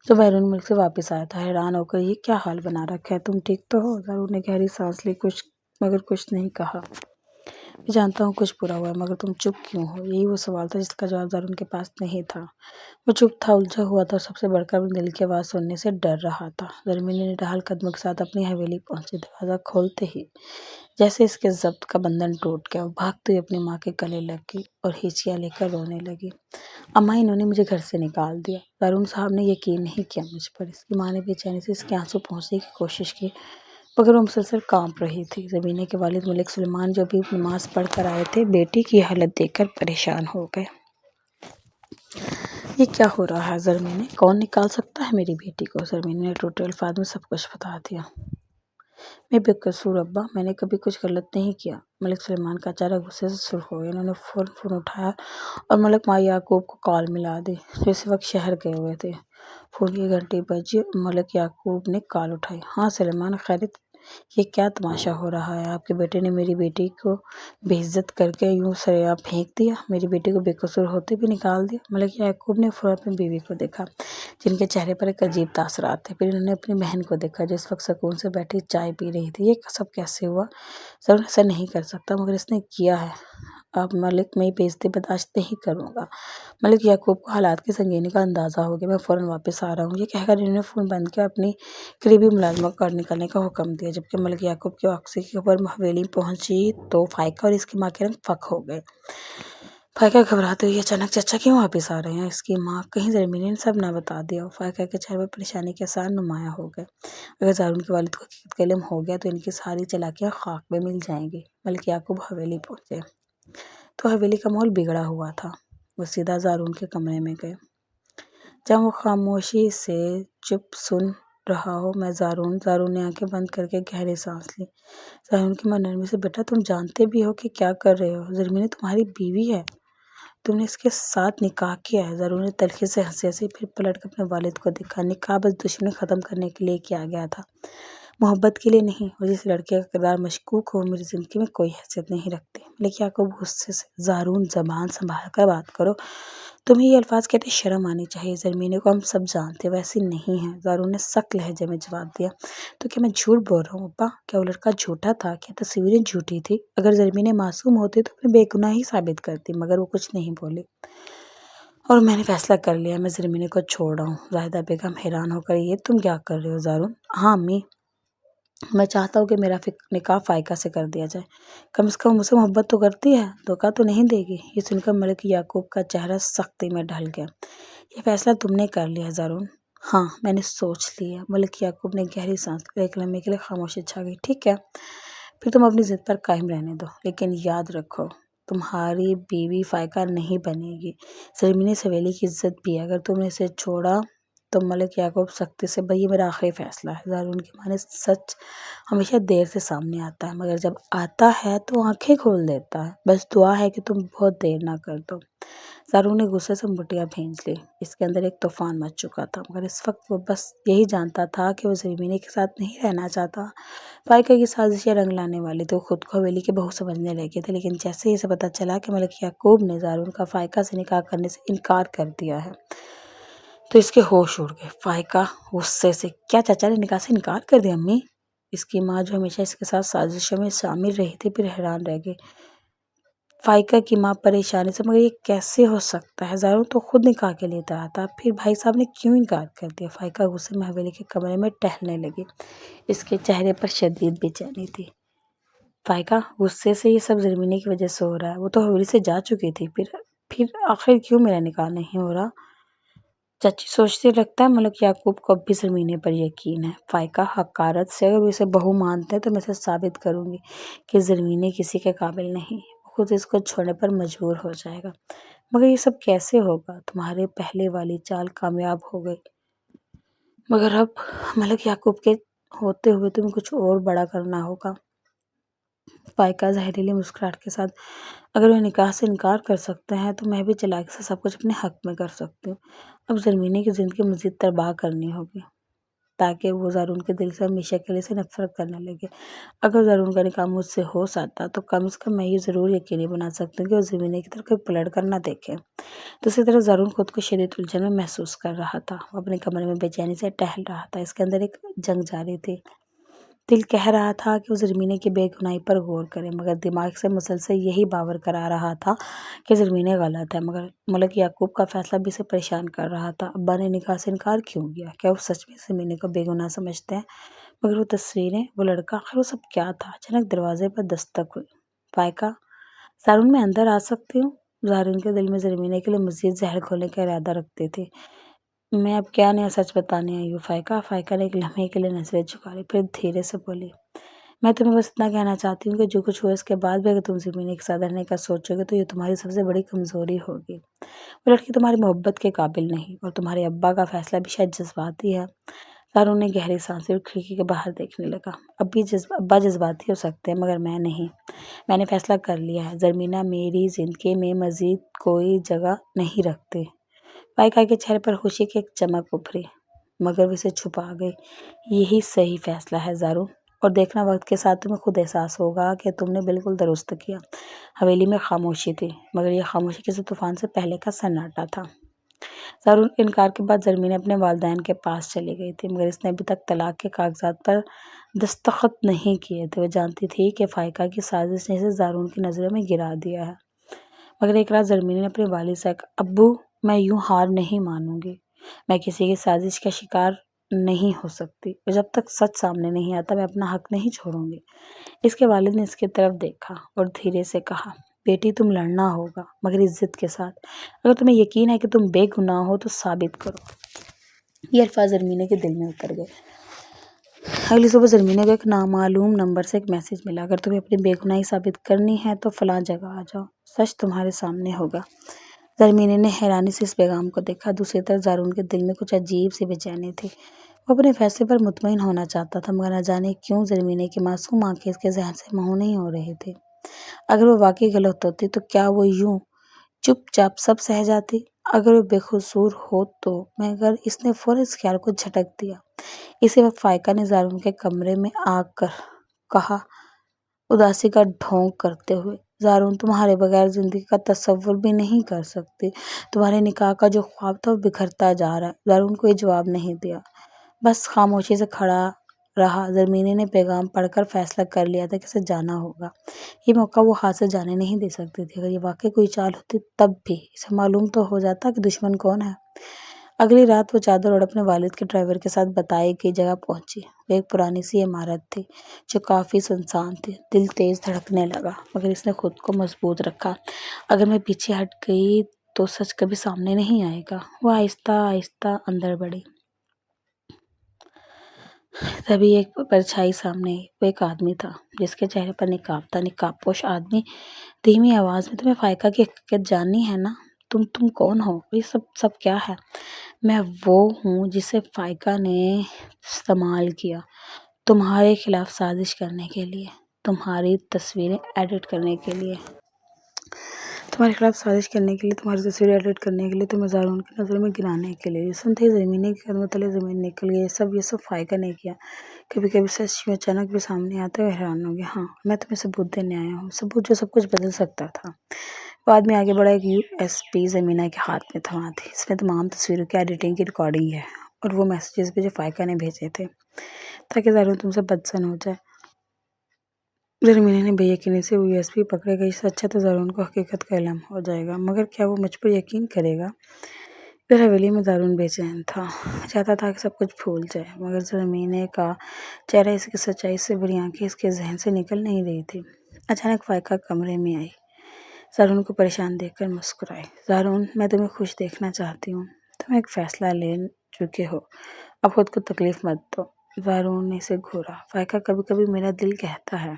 Speaker 1: جو بیرون ملک سے واپس آیا تھا۔ حیران ہو کر: یہ کیا حال بنا رکھا ہے، تم ٹھیک تو ہو؟ زارون نے گہری سانس لی، مگر کچھ نہیں کہا۔ میں جانتا ہوں کچھ برا ہوا ہے، مگر تم چپ کیوں ہو؟ یہی وہ سوال تھا جس کا جواب زارون کے پاس نہیں تھا۔ وہ چپ تھا، الجھا ہوا تھا اور سب سے بڑھ کر اپنے دل کی آواز سننے سے ڈر رہا تھا۔ زرمینے نڈال قدموں کے ساتھ اپنی حویلی پہنچی۔ دروازہ کھولتے ہی جیسے اس کے ضبط کا بندھن ٹوٹ گیا، وہ بھاگتے ہوئے اپنی ماں کے گلے لگ گئی اور ہیچیاں لے کر رونے لگی: اماں، انہوں نے مجھے گھر سے نکال دیا۔ زارون صاحب نے یقین نہیں کیا مجھ پر۔ اس کی ماں نے بے چینی سے اس کے آنسو پونچھنے کی کوشش کی، مگر وہ مسلسل کانپ رہی تھی۔ زرمینے کے والد ملک سلیمان، جو ابھی نماز پڑھ کر آئے تھے، بیٹی کی حالت دیکھ کر پریشان ہو گئے۔ یہ کیا ہو رہا ہے زرمینے؟ کون نکال سکتا ہے میری بیٹی کو؟ زرمینے نے ٹوٹے الفاظ میں سب کچھ بتا دیا۔ میں بے قصور ابا، میں نے کبھی کچھ غلط نہیں کیا۔ ملک سلیمان کا چہرہ غصے سے سرخ ہو گیا۔ انہوں نے فوراً فون اٹھایا اور ملک ماں یعقوب کو کال ملا دی، جو اس وقت شہر گئے ہوئے تھے۔ فون کی گھنٹی بجی اور ملک یعقوب نے کال اٹھائی۔ ہاں سلیمان، خیریت؟ یہ کیا تماشا ہو رہا ہے؟ آپ کے بیٹے نے میری بیٹی کو بے عزت کر کے یوں سرعام پھینک دیا، میری بیٹی کو بے قصور ہوتے بھی نکال دیا۔ ملک یعقوب نے فوراً اپنی بیوی کو دیکھا، جن کے چہرے پر ایک عجیب تاثرات تھے۔ پھر انہوں نے اپنی بہن کو دیکھا، جو اس وقت سکون سے بیٹھی چائے پی رہی تھی۔ یہ سب کیسے ہوا؟ ضرور ایسا نہیں کر سکتا، مگر اس نے کیا ہے۔ اب ملک، میں بے عزتی برداشت نہیں کروں گا۔ ملک یعقوب کو حالات کی سنگینی کا اندازہ ہو گیا۔ میں فوراً واپس آ رہا ہوں۔ یہ کہہ کر انہوں نے فون بند کیا، اپنی قریبی ملازمہ کو نکلنے کا حکم دیا۔ جبکہ ملک یعقوب کی واپسی کی خبر حویلی پہنچی تو فائقہ اور اس کی ماں کے رنگ پھک ہو گئے۔ فائقہ گھبراتے ہوئے اچانک چچا کیوں واپس آ رہے ہیں؟ اس کی ماں کہیں زرمینی نے سب نہ بتا دیا ہو۔ فائقہ کے چہرے پر پریشانی کے آثار نمایاں ہو گئے۔ اگر زارون کے والد کو حقیقت کا علم ہو گیا تو ان کی ساری چالاکیاں خاک میں مل جائیں گی۔ ملک یعقوب حویلی پہنچے تو حویلی کا ماحول بگڑا ہوا تھا۔ وہ سیدھا زارون کے کمرے میں گئے جہاں وہ خاموشی سے چپ سن رہا ہو۔ میں زارون نے آنکھیں بند کر کے گہری سانس لی۔ زارون کی ماں نرمی سے، بیٹا تم جانتے بھی ہو کہ کیا کر رہے ہو؟ زرمینی تمہاری بیوی ہے، تم نے اس کے ساتھ نکاح کیا ہے۔ زارون نے تلخی سے ہنسی، پھر پلٹ کر اپنے والد کو دیکھا۔ نکاح بس دشمنی ختم کرنے کے لیے کیا گیا تھا، محبت کے لیے نہیں، اور جس لڑکے کا کردار مشکوک ہو میری زندگی میں کوئی حیثیت نہیں رکھتی۔ ملک یعقوب غصے سے، زارون زبان سنبھال کر بات کرو، تمہیں یہ الفاظ کہتے شرم آنی چاہیے۔ زرمینی کو ہم سب جانتے ویسی نہیں ہے۔ زارون نے سخت لہجے میں جواب دیا۔ تو کیا میں جھوٹ بول رہا ہوں ابا؟ کیا وہ لڑکا جھوٹا تھا؟ کیا تصویریں جھوٹی تھی؟ اگر زرمینی معصوم ہوتی تو اپنی بے گناہی ثابت کرتی، مگر وہ کچھ نہیں بولی، اور میں نے فیصلہ کر لیا، میں زرمینی کو چھوڑ رہا ہوں۔ زاہدہ بیگم حیران ہو کر، یہ تم کیا کر رہے ہو زارون؟ ہاں امی، میں چاہتا ہوں کہ میرا نکاح فائقہ سے کر دیا جائے، کم از کم مجھ سے محبت تو کرتی ہے، دھوکہ تو نہیں دے گی۔ یہ سن کر ملک یعقوب کا چہرہ سختی میں ڈھل گیا۔ یہ فیصلہ تم نے کر لیا زارون؟ ہاں میں نے سوچ لیا۔ ملک یعقوب نے گہری سانس لی، ایک لمحے کے لیے خاموشی چھا گئی۔ ٹھیک ہے، پھر تم اپنی ضد پر قائم رہنے دو، لیکن یاد رکھو تمہاری بیوی فائقہ نہیں بنے گی۔ زرمینی حویلی کی عزت بھی ہے، اگر تم نے اسے چھوڑا تو ملک یعقوب سختی سے، یہ میرا آخری فیصلہ ہے۔ زارون کی ماں نے، سچ ہمیشہ دیر سے سامنے آتا ہے، مگر جب آتا ہے تو آنکھیں کھول دیتا ہے، بس دعا ہے کہ تم بہت دیر نہ کر دو۔ زارون نے غصے سے مٹیاں بھینج لی، اس کے اندر ایک طوفان مچ چکا تھا، مگر اس وقت وہ بس یہی جانتا تھا کہ وہ زرمینی کے ساتھ نہیں رہنا چاہتا۔ فائقہ کی سازشیں رنگ لانے والی تھی، وہ خود کو حویلی کی بہو سمجھنے لگے تھے، لیکن جیسے ہی اسے پتہ چلا کہ ملک یعقوب نے زارون کا فائقہ سے نکاح کرنے سے انکار کر دیا ہے تو اس کے ہوش اڑ گئے۔ فائقہ غصے سے، کیا چچا نے نکاح سے انکار کر دیا امی؟ اس کی ماں جو ہمیشہ اس کے ساتھ سازشوں میں شامل رہی تھی، پھر حیران رہ گئی۔ فائقہ کی ماں پریشانی سے، مگر یہ کیسے ہو سکتا ہے؟ زارون تو خود نکاح کے لیے تیار تھا، پھر بھائی صاحب نے کیوں انکار کر دیا؟ فائقہ غصے میں حویلی کے کمرے میں ٹہلنے لگی، اس کے چہرے پر شدید بے چینی تھی۔ فائقہ غصے سے، یہ سب زرمینی کی وجہ سے ہو رہا ہے، وہ تو حویلی سے جا چکی تھی، پھر آخر کیوں میرا نکاح نہیں ہو رہا؟ چچی سوچتی، لگتا ہے ملک یعقوب کو اب بھی زرمینی پر یقین ہے۔ فائقہ حقارت سے، اگر وہ اسے بہو مانتے ہیں تو میں اسے ثابت کروں گی کہ زرمینی کسی کے قابل نہیں، وہ خود اس کو چھوڑنے پر مجبور ہو جائے گا۔ مگر یہ سب کیسے ہوگا؟ تمہارے پہلے والی چال کامیاب ہو گئی، مگر اب ملک یعقوب کے ہوتے ہوئے تمہیں کچھ اور بڑا کرنا ہوگا۔ فائقہ زہریلی مسکراہٹ کے ساتھ، اگر وہ نکاح سے انکار کر سکتے ہیں تو میں بھی چالاکی سے سب کچھ اپنے حق میں کر سکتی ہوں۔ اب زرمینی کی زندگی مزید تباہ کرنی ہوگی تاکہ وہ زارون کے دل سے ہمیشہ کے لیے سے نفرت کرنے لگے۔ اگر زارون کا نکاح مجھ سے ہو سکتا تو کم از کم میں یہ ضرور یقینی بنا سکتی ہوں کہ وہ زرمینی کی طرف کبھی پلٹ کر نہ دیکھے۔ دوسری طرف زارون خود کو شدید الجھن میں محسوس کر رہا تھا، وہ اپنے کمرے میں بے چینی سے ٹہل رہا تھا، اس کے اندر ایک جنگ جاری تھی۔ دل کہہ رہا تھا کہ وہ زرمینی کی بے گناہی پر غور کرے، مگر دماغ سے مسلسل یہی باور کرا رہا تھا کہ زرمینی غلط ہے۔ مگر ملک یعقوب کا فیصلہ بھی اسے پریشان کر رہا تھا۔ ابا نے نکاح سے انکار کیوں کیا؟ کیا وہ سچ میں زرمینی کو بے گناہ سمجھتے ہیں؟ مگر وہ تصویریں، وہ لڑکا، آخر وہ سب کیا تھا؟ اچانک دروازے پر دستک ہوئی۔ فائقہ، زارون میں اندر آ سکتی ہوں؟ زارون کے دل میں زرمینی کے لیے مزید زہر گھولنے کا ارادہ رکھتی تھی۔ میں اب کیا نیا سچ بتانے آئی ہوں فائقہ؟ فائقہ نے ایک لمحے کے لیے نظریں جھکا لی، پھر دھیرے سے بولی، میں تمہیں بس اتنا کہنا چاہتی ہوں کہ جو کچھ ہوا اس کے بعد بھی اگر تم زرمینی کے ساتھ رہنے کا سوچو گے تو یہ تمہاری سب سے بڑی کمزوری ہوگی۔ وہ لڑکی تمہاری محبت کے قابل نہیں، اور تمہارے ابا کا فیصلہ بھی شاید جذباتی ہے۔ زارون نے گہری سانس لی اور کھڑکی کے باہر دیکھنے لگا۔ ابا جذباتی ہو سکتے ہیں، مگر میں نہیں۔ میں نے فیصلہ کر لیا ہے، زرمینہ میری زندگی میں مزید کوئی جگہ نہیں رکھتی۔ فائقہ کے چہرے پر خوشی کی ایک چمک ابھری، مگر وہ اسے چھپا گئی۔ یہی صحیح فیصلہ ہے زارون، اور دیکھنا وقت کے ساتھ تمہیں خود احساس ہوگا کہ تم نے بالکل درست کیا۔ حویلی میں خاموشی تھی، مگر یہ خاموشی کسی طوفان سے پہلے کا سناٹا تھا۔ زارون کے انکار کے بعد زرمینی اپنے والدین کے پاس چلی گئی تھی، مگر اس نے ابھی تک طلاق کے کاغذات پر دستخط نہیں کیے تھے۔ وہ جانتی تھی کہ فائقہ کی سازش نے اسے زارون کی نظروں میں گرا دیا ہے، مگر ایک رات زرمینی نے اپنے والد سے کہا، ابو میں یوں ہار نہیں مانوں گی، میں کسی کی سازش کا شکار نہیں ہو سکتی، اور جب تک سچ سامنے نہیں آتا میں اپنا حق نہیں چھوڑوں گی۔ اس کے والد نے اس کی طرف دیکھا اور دھیرے سے کہا، بیٹی تم لڑنا ہوگا مگر عزت کے ساتھ، اگر تمہیں یقین ہے کہ تم بے گناہ ہو تو ثابت کرو۔ یہ الفاظ زرمینے کے دل میں اتر گئے۔ اگلی صبح زرمینے کو ایک نامعلوم نمبر سے ایک میسج ملا، اگر تمہیں اپنی بے گناہی ثابت کرنی ہے تو فلاں جگہ آ جاؤ، سچ تمہارے سامنے ہوگا۔ زرمینے نے حیرانی سے اس پیغام کو دیکھا۔ دوسری طرف زارون کے دل میں کچھ عجیب سی بے چینی تھی۔ وہ اپنے فیصلے پر مطمئن ہونا چاہتا تھا مگر نہ جانے کیوں زرمینے کی معصوم آنکھیں اس کے ذہن سے محو نہیں ہو رہی تھی۔ اگر وہ واقعی غلط ہوتی تو کیا وہ یوں چپ چاپ سب سہ جاتی؟ اگر وہ بے قصور ہو تو؟ مگر اس نے فوراً اس خیال کو جھٹک دیا۔ اسی وقت فائقہ نے زارون کے کمرے میں آ کر کہا، اداسی کا ڈھونگ کرتے ہوئے، زارون تمہارے بغیر زندگی کا تصور بھی نہیں کر سکتی۔ تمہارے نکاح کا جو خواب تھا وہ بکھرتا جا رہا ہے۔ زارون کوئی جواب نہیں دیا، بس خاموشی سے کھڑا رہا۔ زرمینے نے پیغام پڑھ کر فیصلہ کر لیا تھا کہ اسے جانا ہوگا۔ یہ موقع وہ ہاتھ سے جانے نہیں دے سکتی تھی۔ اگر یہ واقعی کوئی چال ہوتی تب بھی اسے معلوم تو ہو جاتا کہ دشمن کون ہے۔ اگلی رات وہ چادر اوڑھ اپنے والد کے ڈرائیور کے ساتھ بتائی گئی جگہ پہنچی۔ وہ ایک پرانی سی عمارت تھی جو کافی سنسان تھی۔ دل تیز دھڑکنے لگا مگر اس نے خود کو مضبوط رکھا۔ اگر میں پیچھے ہٹ گئی تو سچ کبھی سامنے نہیں آئے گا۔ وہ آہستہ آہستہ اندر بڑھی۔ تبھی ایک پرچھائی سامنے آئی۔ وہ ایک آدمی تھا جس کے چہرے پر نقاب تھا۔ نقاب پوش آدمی دھیمی آواز میں، تمہیں فائقہ کی حقیقت جاننی ہے نا؟ تم کون ہو؟ یہ سب کیا ہے؟ میں وہ ہوں جسے فائقہ نے استعمال کیا تمہارے خلاف سازش کرنے کے لیے، تمہاری تصویریں ایڈٹ کرنے کے لیے، تمہاری تصویریں ایڈٹ کرنے کے لیے، تمہیں زارون کی نظر میں گرانے کے لیے۔ سنتے ہی زمین کے قدموں تلے زمین نکل گئی۔ یہ سب فائقہ نے کیا۔ کبھی کبھی سچ یوں اچانک بھی سامنے آتا ہے، حیران ہو گیا۔ ہاں، میں تمہیں ثبوت دینے آیا ہوں، ثبوت جو سب کچھ بدل سکتا تھا۔ وہ آدمی آگے بڑھا۔ ایک USB زمینہ کے ہاتھ میں تھما تھی۔ اس میں تمام تصویروں کی ایڈیٹنگ کی ریکارڈنگ ہے اور وہ میسیجز بھی جو فائقہ نے بھیجے تھے تاکہ زارون تم سے بدظن ہو جائے۔ زرمینے نے بے یقینی سے وہ USB پکڑے گا۔ اس سے اچھا تو زارون کو حقیقت کا علم ہو جائے گا، مگر کیا وہ مجھ پر یقین کرے گا؟ ادھر حویلی میں زارون بے چین تھا، چاہتا تھا کہ سب کچھ بھول جائے مگر زرمینے کا چہرہ، اس کی سچائی سے بھری آنکھیں اس کے ذہن سے نکل نہیں رہی تھی۔ اچانک فائقہ کمرے میں آئی، زارون کو پریشان دیکھ کر مسکرائی۔ زارون، میں تمہیں خوش دیکھنا چاہتی ہوں۔ تم ایک فیصلہ لے چکے ہو، اب خود کو تکلیف مت دو۔ زارون نے اسے گھورا۔ فائقہ، کبھی کبھی میرا دل کہتا ہے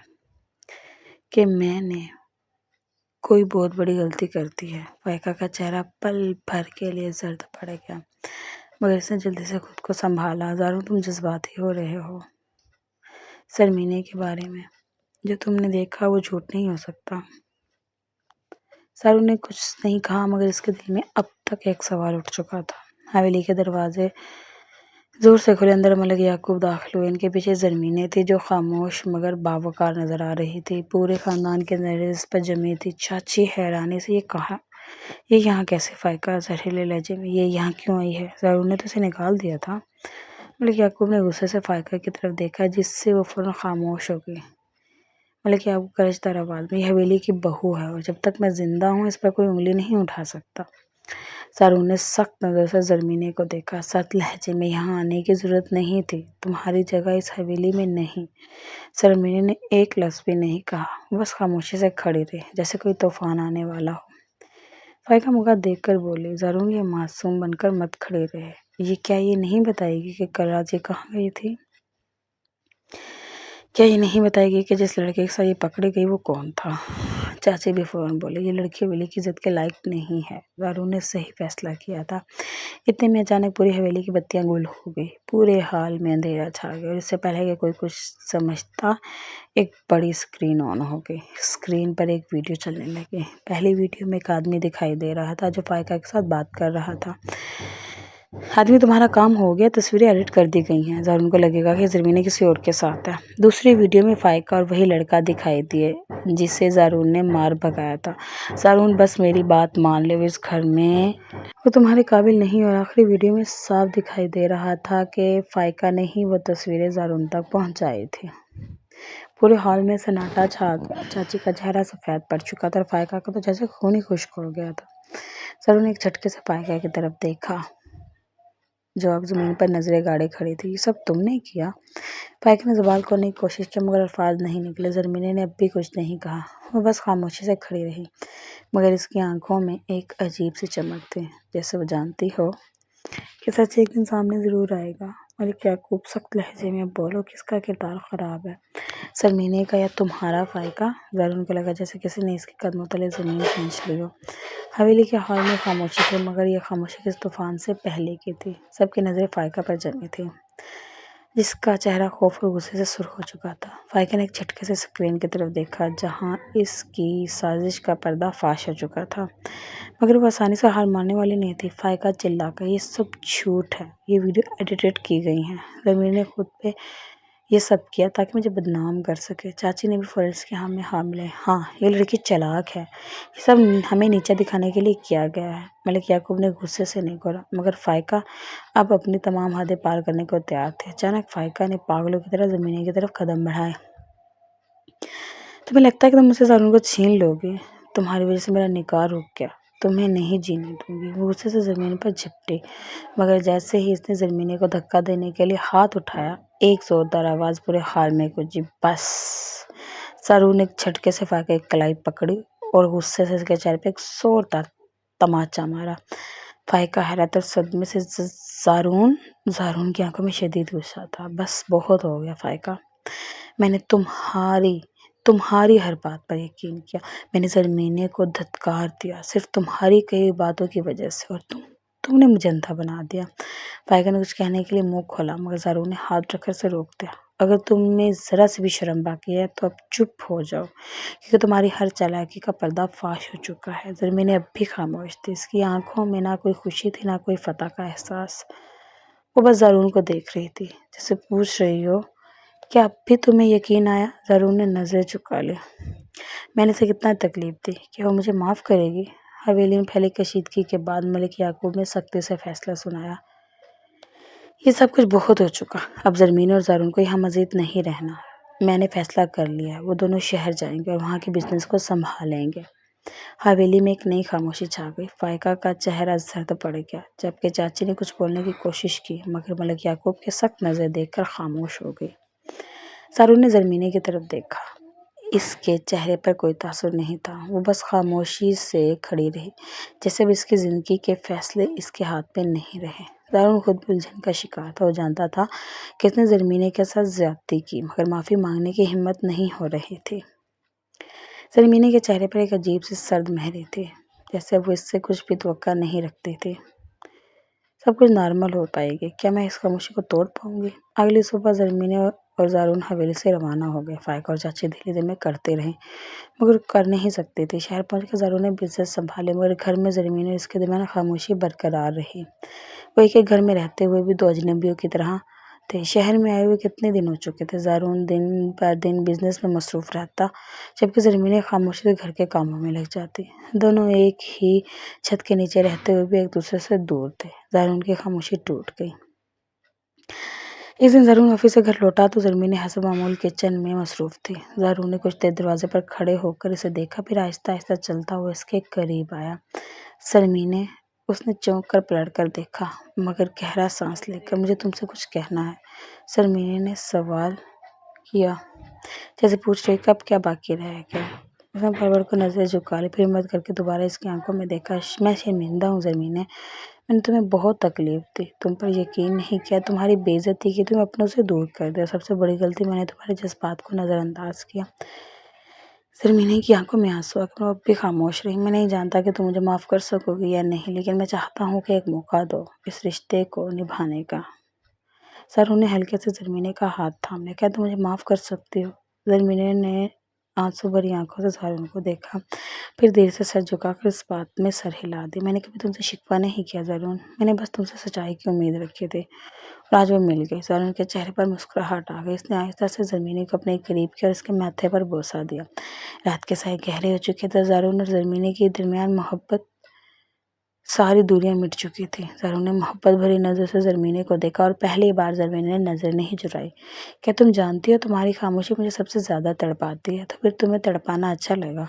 Speaker 1: کہ میں نے کوئی بہت بڑی غلطی کر دی ہے۔ فائقہ کا چہرہ پل بھر کے لیے زرد پڑ گیا مگر اس نے جلدی سے خود کو سنبھالا۔ زارون، تم جذباتی ہو رہے ہو۔ زرمینے کے بارے میں جو تم نے دیکھا وہ جھوٹ نہیں ہو سکتا۔ زارون نے کچھ نہیں کہا مگر اس کے دل میں اب تک ایک سوال اٹھ چکا تھا۔ حویلی کے دروازے زور سے کھلے، اندر ملک یعقوب داخل ہوئے۔ ان کے پیچھے زرمینے تھی جو خاموش مگر باوقار نظر آ رہی تھی۔ پورے خاندان کی نظریں اس پر جمی تھی۔ چاچی حیرانی سے، یہ یہاں کیسے؟ فائقہ زہریلے لہجے میں، یہ یہاں کیوں آئی ہے؟ زارون نے تو اسے نکال دیا تھا۔ ملک یعقوب نے غصے سے فائقہ کی طرف دیکھا جس سے وہ فوراً خاموش ہو گئی۔ ملک یعقوب گرجدار آواز میں، یہ حویلی کی بہو ہے اور جب تک میں زندہ ہوں اس پر کوئی انگلی نہیں اٹھا سکتا۔ زارون نے سخت نظر سے زرمینے کو دیکھا، سخت لہجے میں، یہاں آنے کی ضرورت نہیں تھی، تمہاری جگہ اس حویلی میں نہیں۔ زرمینے نے ایک لفظ بھی نہیں کہا، وہ بس خاموشی سے کھڑی رہی جیسے کوئی طوفان آنے والا ہو۔ فائقہ موقع دیکھ کر بولی، زارون، یہ معصوم بن کر مت کھڑی رہے۔ کیا یہ نہیں بتائے گی کہ کل رات یہ کہاں گئی تھی؟ کیا یہ نہیں بتائے گی کہ جس لڑکے کے ساتھ یہ پکڑی گئی وہ کون تھا؟ چاچی بھی فوراً بولے، یہ لڑکی حویلی کی عزت کے لائق نہیں ہے۔ زارون نے صحیح فیصلہ کیا تھا۔ اتنے میں اچانک پوری حویلی کی بتیاں گل ہو گئی، پورے حال میں اندھیرا چھا گیا اور اس سے پہلے کہ کوئی کچھ سمجھتا ایک بڑی اسکرین آن ہو گئی۔ اسکرین پر ایک ویڈیو چلنے لگی۔ پہلی ویڈیو میں ایک آدمی دکھائی دے رہا تھا جو فائقہ کے ساتھ بات کر رہا تھا۔ آدمی، تمہارا کام ہو گیا، تصویریں ایڈٹ کر دی گئی ہیں، زارون کو لگے گا کہ زرمینے کسی اور کے ساتھ ہے۔ دوسری ویڈیو میں فائقہ اور وہی لڑکا دکھائی دیے جسے زارون نے مار بھگایا تھا۔ زارون، بس میری بات مان لے، وہ اس گھر میں وہ تمہارے قابل نہیں۔ اور آخری ویڈیو میں صاف دکھائی دے رہا تھا کہ فائقہ نے ہی وہ تصویریں زارون تک پہنچائی تھیں۔ پورے ہال میں سناٹا چھا گیا۔ چاچی کا چہرہ سفید پڑ چکا تھا اور فائقہ کا تو جیسے خون ہی خشک ہو گیا تھا۔ زارون نے ایک جھٹکے سے فائقہ کی طرف دیکھا۔ جو اب زمین پر نظریں گاڑے کھڑی تھی۔ یہ سب تم نے کیا؟ فائقہ نے زبان کھولنے کی کوشش کی مگر الفاظ نہیں نکلے۔ زرمینے نے اب بھی کچھ نہیں کہا، وہ بس خاموشی سے کھڑی رہی، مگر اس کی آنکھوں میں ایک عجیب سی چمک تھی، جیسے وہ جانتی ہو کہ سچ ایک دن سامنے ضرور آئے گا۔ ملک یعقوب سخت لہجے میں: بولو، کس کا کردار خراب ہے؟ زرمینے کا یا تمہارا فائقہ؟ زارون کو لگا جیسے کسی نے اس کے قدموں تلے زمین کھینچ لی ہو۔ حویلی کے ہال میں خاموشی تھی، مگر یہ خاموشی کس طوفان سے پہلے کی تھی۔ سب کی نظریں فائقہ پر جمی تھیں، جس کا چہرہ خوف اور غصے سے سرخ ہو چکا تھا۔ فائقہ نے ایک جھٹکے سے اسکرین کی طرف دیکھا، جہاں اس کی سازش کا پردہ فاش ہو چکا تھا، مگر وہ آسانی سے ہار ماننے والی نہیں تھی۔ فائقہ چلا کر: یہ سب جھوٹ ہے، یہ ویڈیو ایڈیٹ کی گئی ہیں۔ زرمینے نے خود پہ یہ سب کیا تاکہ مجھے بدنام کر سکے۔ چاچی نے بھی فوراً اس کے ہاں میں ہاں ملائے: ہاں، یہ لڑکی چالاک ہے، یہ سب ہمیں نیچا دکھانے کے لیے کیا گیا ہے۔ ملک یعقوب نے غصے سے نہیں گھورا، مگر فائقہ اب اپنی تمام حدیں پار کرنے کو تیار تھے۔ اچانک فائقہ نے پاگلوں کی طرح زرمینے کی طرف قدم بڑھائے: تمہیں لگتا ہے کہ تم مجھ سے زارون کو چھین لو گے؟ تمہاری وجہ سے میرا نکاح رک گیا، تمہیں نہیں جینے دوں گی۔ وہ غصے سے زرمینے پر جھپٹی، مگر جیسے ہی اس نے زرمینے کو دھکا دینے کے لیے ہاتھ اٹھایا، ایک زوردار آواز پورے ہال میں گونجی: بس! زارون نے ایک جھٹکے سے فائقہ کی کلائی پکڑی اور غصے سے اس کے چہرے پہ ایک زوردار تماچا مارا۔ فائقہ حیرت اور صدمے سے: زارون کی آنکھوں میں شدید غصہ تھا۔ بس بہت ہو گیا فائقہ، میں نے تمہاری ہر بات پر یقین کیا، میں نے زرمینے کو دھتکار دیا صرف تمہاری کئی باتوں کی وجہ سے، اور تم نے مجھے اندھا بنا دیا۔ فائقہ نے کچھ کہنے کے لیے منہ کھولا، مگر زارون نے ہاتھ رکھ کر اسے روک دیا: اگر تم میں ذرا سی بھی شرم باقی ہے تو اب چپ ہو جاؤ، کیونکہ تمہاری ہر چالاکی کا پردہ فاش ہو چکا ہے۔ زرمینے اب بھی خاموش تھی، اس کی آنکھوں میں نہ کوئی خوشی تھی، نہ کوئی فتح کا احساس۔ وہ بس زارون کو دیکھ رہی تھی، جیسے پوچھ رہی ہو: کیا اب بھی تمہیں یقین آیا؟ زارون نے نظریں جھکا لی: میں نے اسے کتنا تکلیف دی، کیا وہ مجھے معاف کرے گی؟ حویلی میں پھیلی کشیدگی کے بعد ملک یعقوب نے سختی سے فیصلہ سنایا: یہ سب کچھ بہت ہو چکا، اب زرمینے اور زارون کو یہاں مزید نہیں رہنا۔ میں نے فیصلہ کر لیا ہے، وہ دونوں شہر جائیں گے اور وہاں کے بزنس کو سنبھالیں گے۔ حویلی میں ایک نئی خاموشی چھا گئی۔ فائقہ کا چہرہ زرد پڑ گیا، جبکہ چاچی نے کچھ بولنے کی کوشش کی، مگر ملک یعقوب کی سخت نظریں دیکھ کر خاموش ہو گئی۔ زارون نے زرمینے کی طرف دیکھا، اس کے چہرے پر کوئی تاثر نہیں تھا، وہ بس خاموشی سے کھڑی رہی، جیسے اب اس کی زندگی کے فیصلے اس کے ہاتھ میں نہیں رہے۔ زارون خود بھی الجھن کا شکار تھا، وہ جانتا تھا کہ اس نے زرمینے کے ساتھ زیادتی کی، مگر معافی مانگنے کی ہمت نہیں ہو رہی تھی۔ زرمینے کے چہرے پر ایک عجیب سی سرد مہری تھی، جیسے وہ اس سے کچھ بھی توقع نہیں رکھتی تھی۔ سب کچھ نارمل ہو پائے گی، کیا میں اس خاموشی کو توڑ پاؤں گی؟ اگلی صبح زرمینے اور زارون حویلی سے روانہ ہو گئے۔ فائقہ اور چاچی دھیرے دھیرے کرتے رہے، مگر کر نہیں سکتی تھی۔ شہر پہنچ کر زارون نے بزنس سنبھالے، مگر گھر میں زرمینے اور اس کے درمیان خاموشی برقرار رہی۔ وہ ایک ایک گھر میں رہتے ہوئے بھی دو اجنبیوں کی طرح تھے۔ شہر میں آئے ہوئے کتنے دن ہو چکے تھے۔ زارون دن پر دن بزنس میں مصروف رہتا، جبکہ زرمینے خاموشی سے گھر کے کاموں میں لگ جاتی۔ دونوں ایک ہی چھت کے نیچے رہتے ہوئے بھی ایک دوسرے سے دور تھے۔ زارون کی خاموشی ٹوٹ گئی۔ ایک دن زارون آفس سے گھر لوٹا تو زرمینے حسب معمول کچن میں مصروف تھی۔ زارون نے کچھ دیر دروازے پر کھڑے ہو کر اسے دیکھا، پھر آہستہ آہستہ چلتا ہوا اس کے قریب آیا۔ زرمینے! اس نے چونک کر پلٹ کر دیکھا، مگر گہرا سانس لے کر: مجھے تم سے کچھ کہنا ہے۔ زرمینے نے سوال کیا، جیسے پوچھ رہی کب کیا باقی رہ گیا۔ اس نے پڑ کو نظریں جھکا لی، پھر ہمت کر کے دوبارہ اس کی آنکھوں میں دیکھا: میں شرمندہ ہوں زرمینے، میں نے تمہیں بہت تکلیف دی، تم پر یقین نہیں کیا، تمہاری بے عزتی کی، تمہیں اپنوں سے دور کر دیا، سب سے بڑی غلطی میں نے تمہارے جذبات کو نظر انداز کیا۔ زرمینے کی آنکھوں میں آنسو آ گئے، وہ اب بھی خاموش رہی۔ میں نہیں جانتا کہ تم مجھے معاف کر سکو گی یا نہیں، لیکن میں چاہتا ہوں کہ ایک موقع دو اس رشتے کو نبھانے کا۔ زارون نے ہلکے سے زرمینے کا ہاتھ تھام لیا: کیا تم مجھے معاف کر سکتی ہو؟ زرمینے نے آنسو بھری آنکھوں سے زارون کو دیکھا، پھر دیر سے سر جھکا کر اس بات میں سر ہلا دی: میں نے کبھی تم سے شکوہ نہیں کیا زارون، میں نے بس تم سے سچائی کی امید رکھی تھی، اور آج وہ مل گئی۔ زارون کے چہرے پر مسکراہٹ آ گئی، اس نے آہستہ سے زرمینے کو اپنے قریب کیا اور اس کے ماتھے پر بوسہ دیا۔ رات کے سائے گہرے ہو چکے تھے، زارون اور زرمینے کے درمیان محبت ساری دوریاں مٹ چکی تھی۔ زارون نے محبت بھری نظر سے زرمینے کو دیکھا، اور پہلی بار زرمینے نے نظر نہیں چرائی۔ کیا تم جانتی ہو تمہاری خاموشی مجھے سب سے زیادہ تڑپاتی ہے، تو پھر تمہیں تڑپانا اچھا لگا؟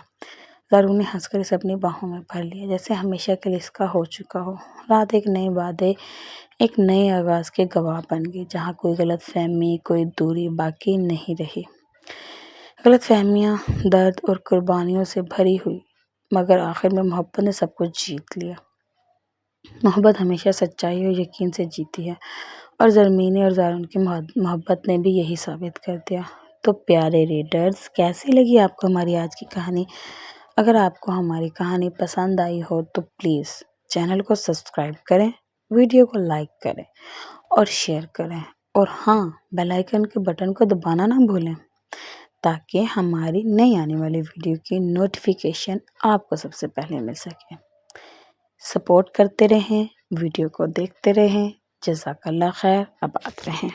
Speaker 1: زارون نے ہنس کر اسے اپنی باہوں میں بھر لیا، جیسے ہمیشہ کے لیے اس کا ہو چکا ہو۔ رات ایک نئی وعدے، ایک نئے آغاز کے گواہ بن گئی، جہاں کوئی غلط فہمی، کوئی دوری باقی نہیں رہی۔ غلط فہمیاں، درد اور قربانیوں سے بھری ہوئی، مگر آخر میں محبت نے سب کچھ جیت لیا۔ محبت ہمیشہ سچائی اور یقین سے جیتی ہے، اور زرمینی اور زارون کی محبت نے بھی یہی ثابت کر دیا۔ تو پیارے ریڈرز، کیسی لگی آپ کو ہماری آج کی کہانی؟ اگر آپ کو ہماری کہانی پسند آئی ہو تو پلیز چینل کو سبسکرائب کریں، ویڈیو کو لائک کریں اور شیئر کریں، اور ہاں، بیل آئیکن کے بٹن کو دبانا نہ بھولیں تاکہ ہماری نئی آنے والی ویڈیو کی نوٹیفیکیشن آپ کو سب سے پہلے مل سکے۔ سپورٹ کرتے رہیں، ویڈیو کو دیکھتے رہیں۔ جزاک اللہ خیر، آباد رہیں۔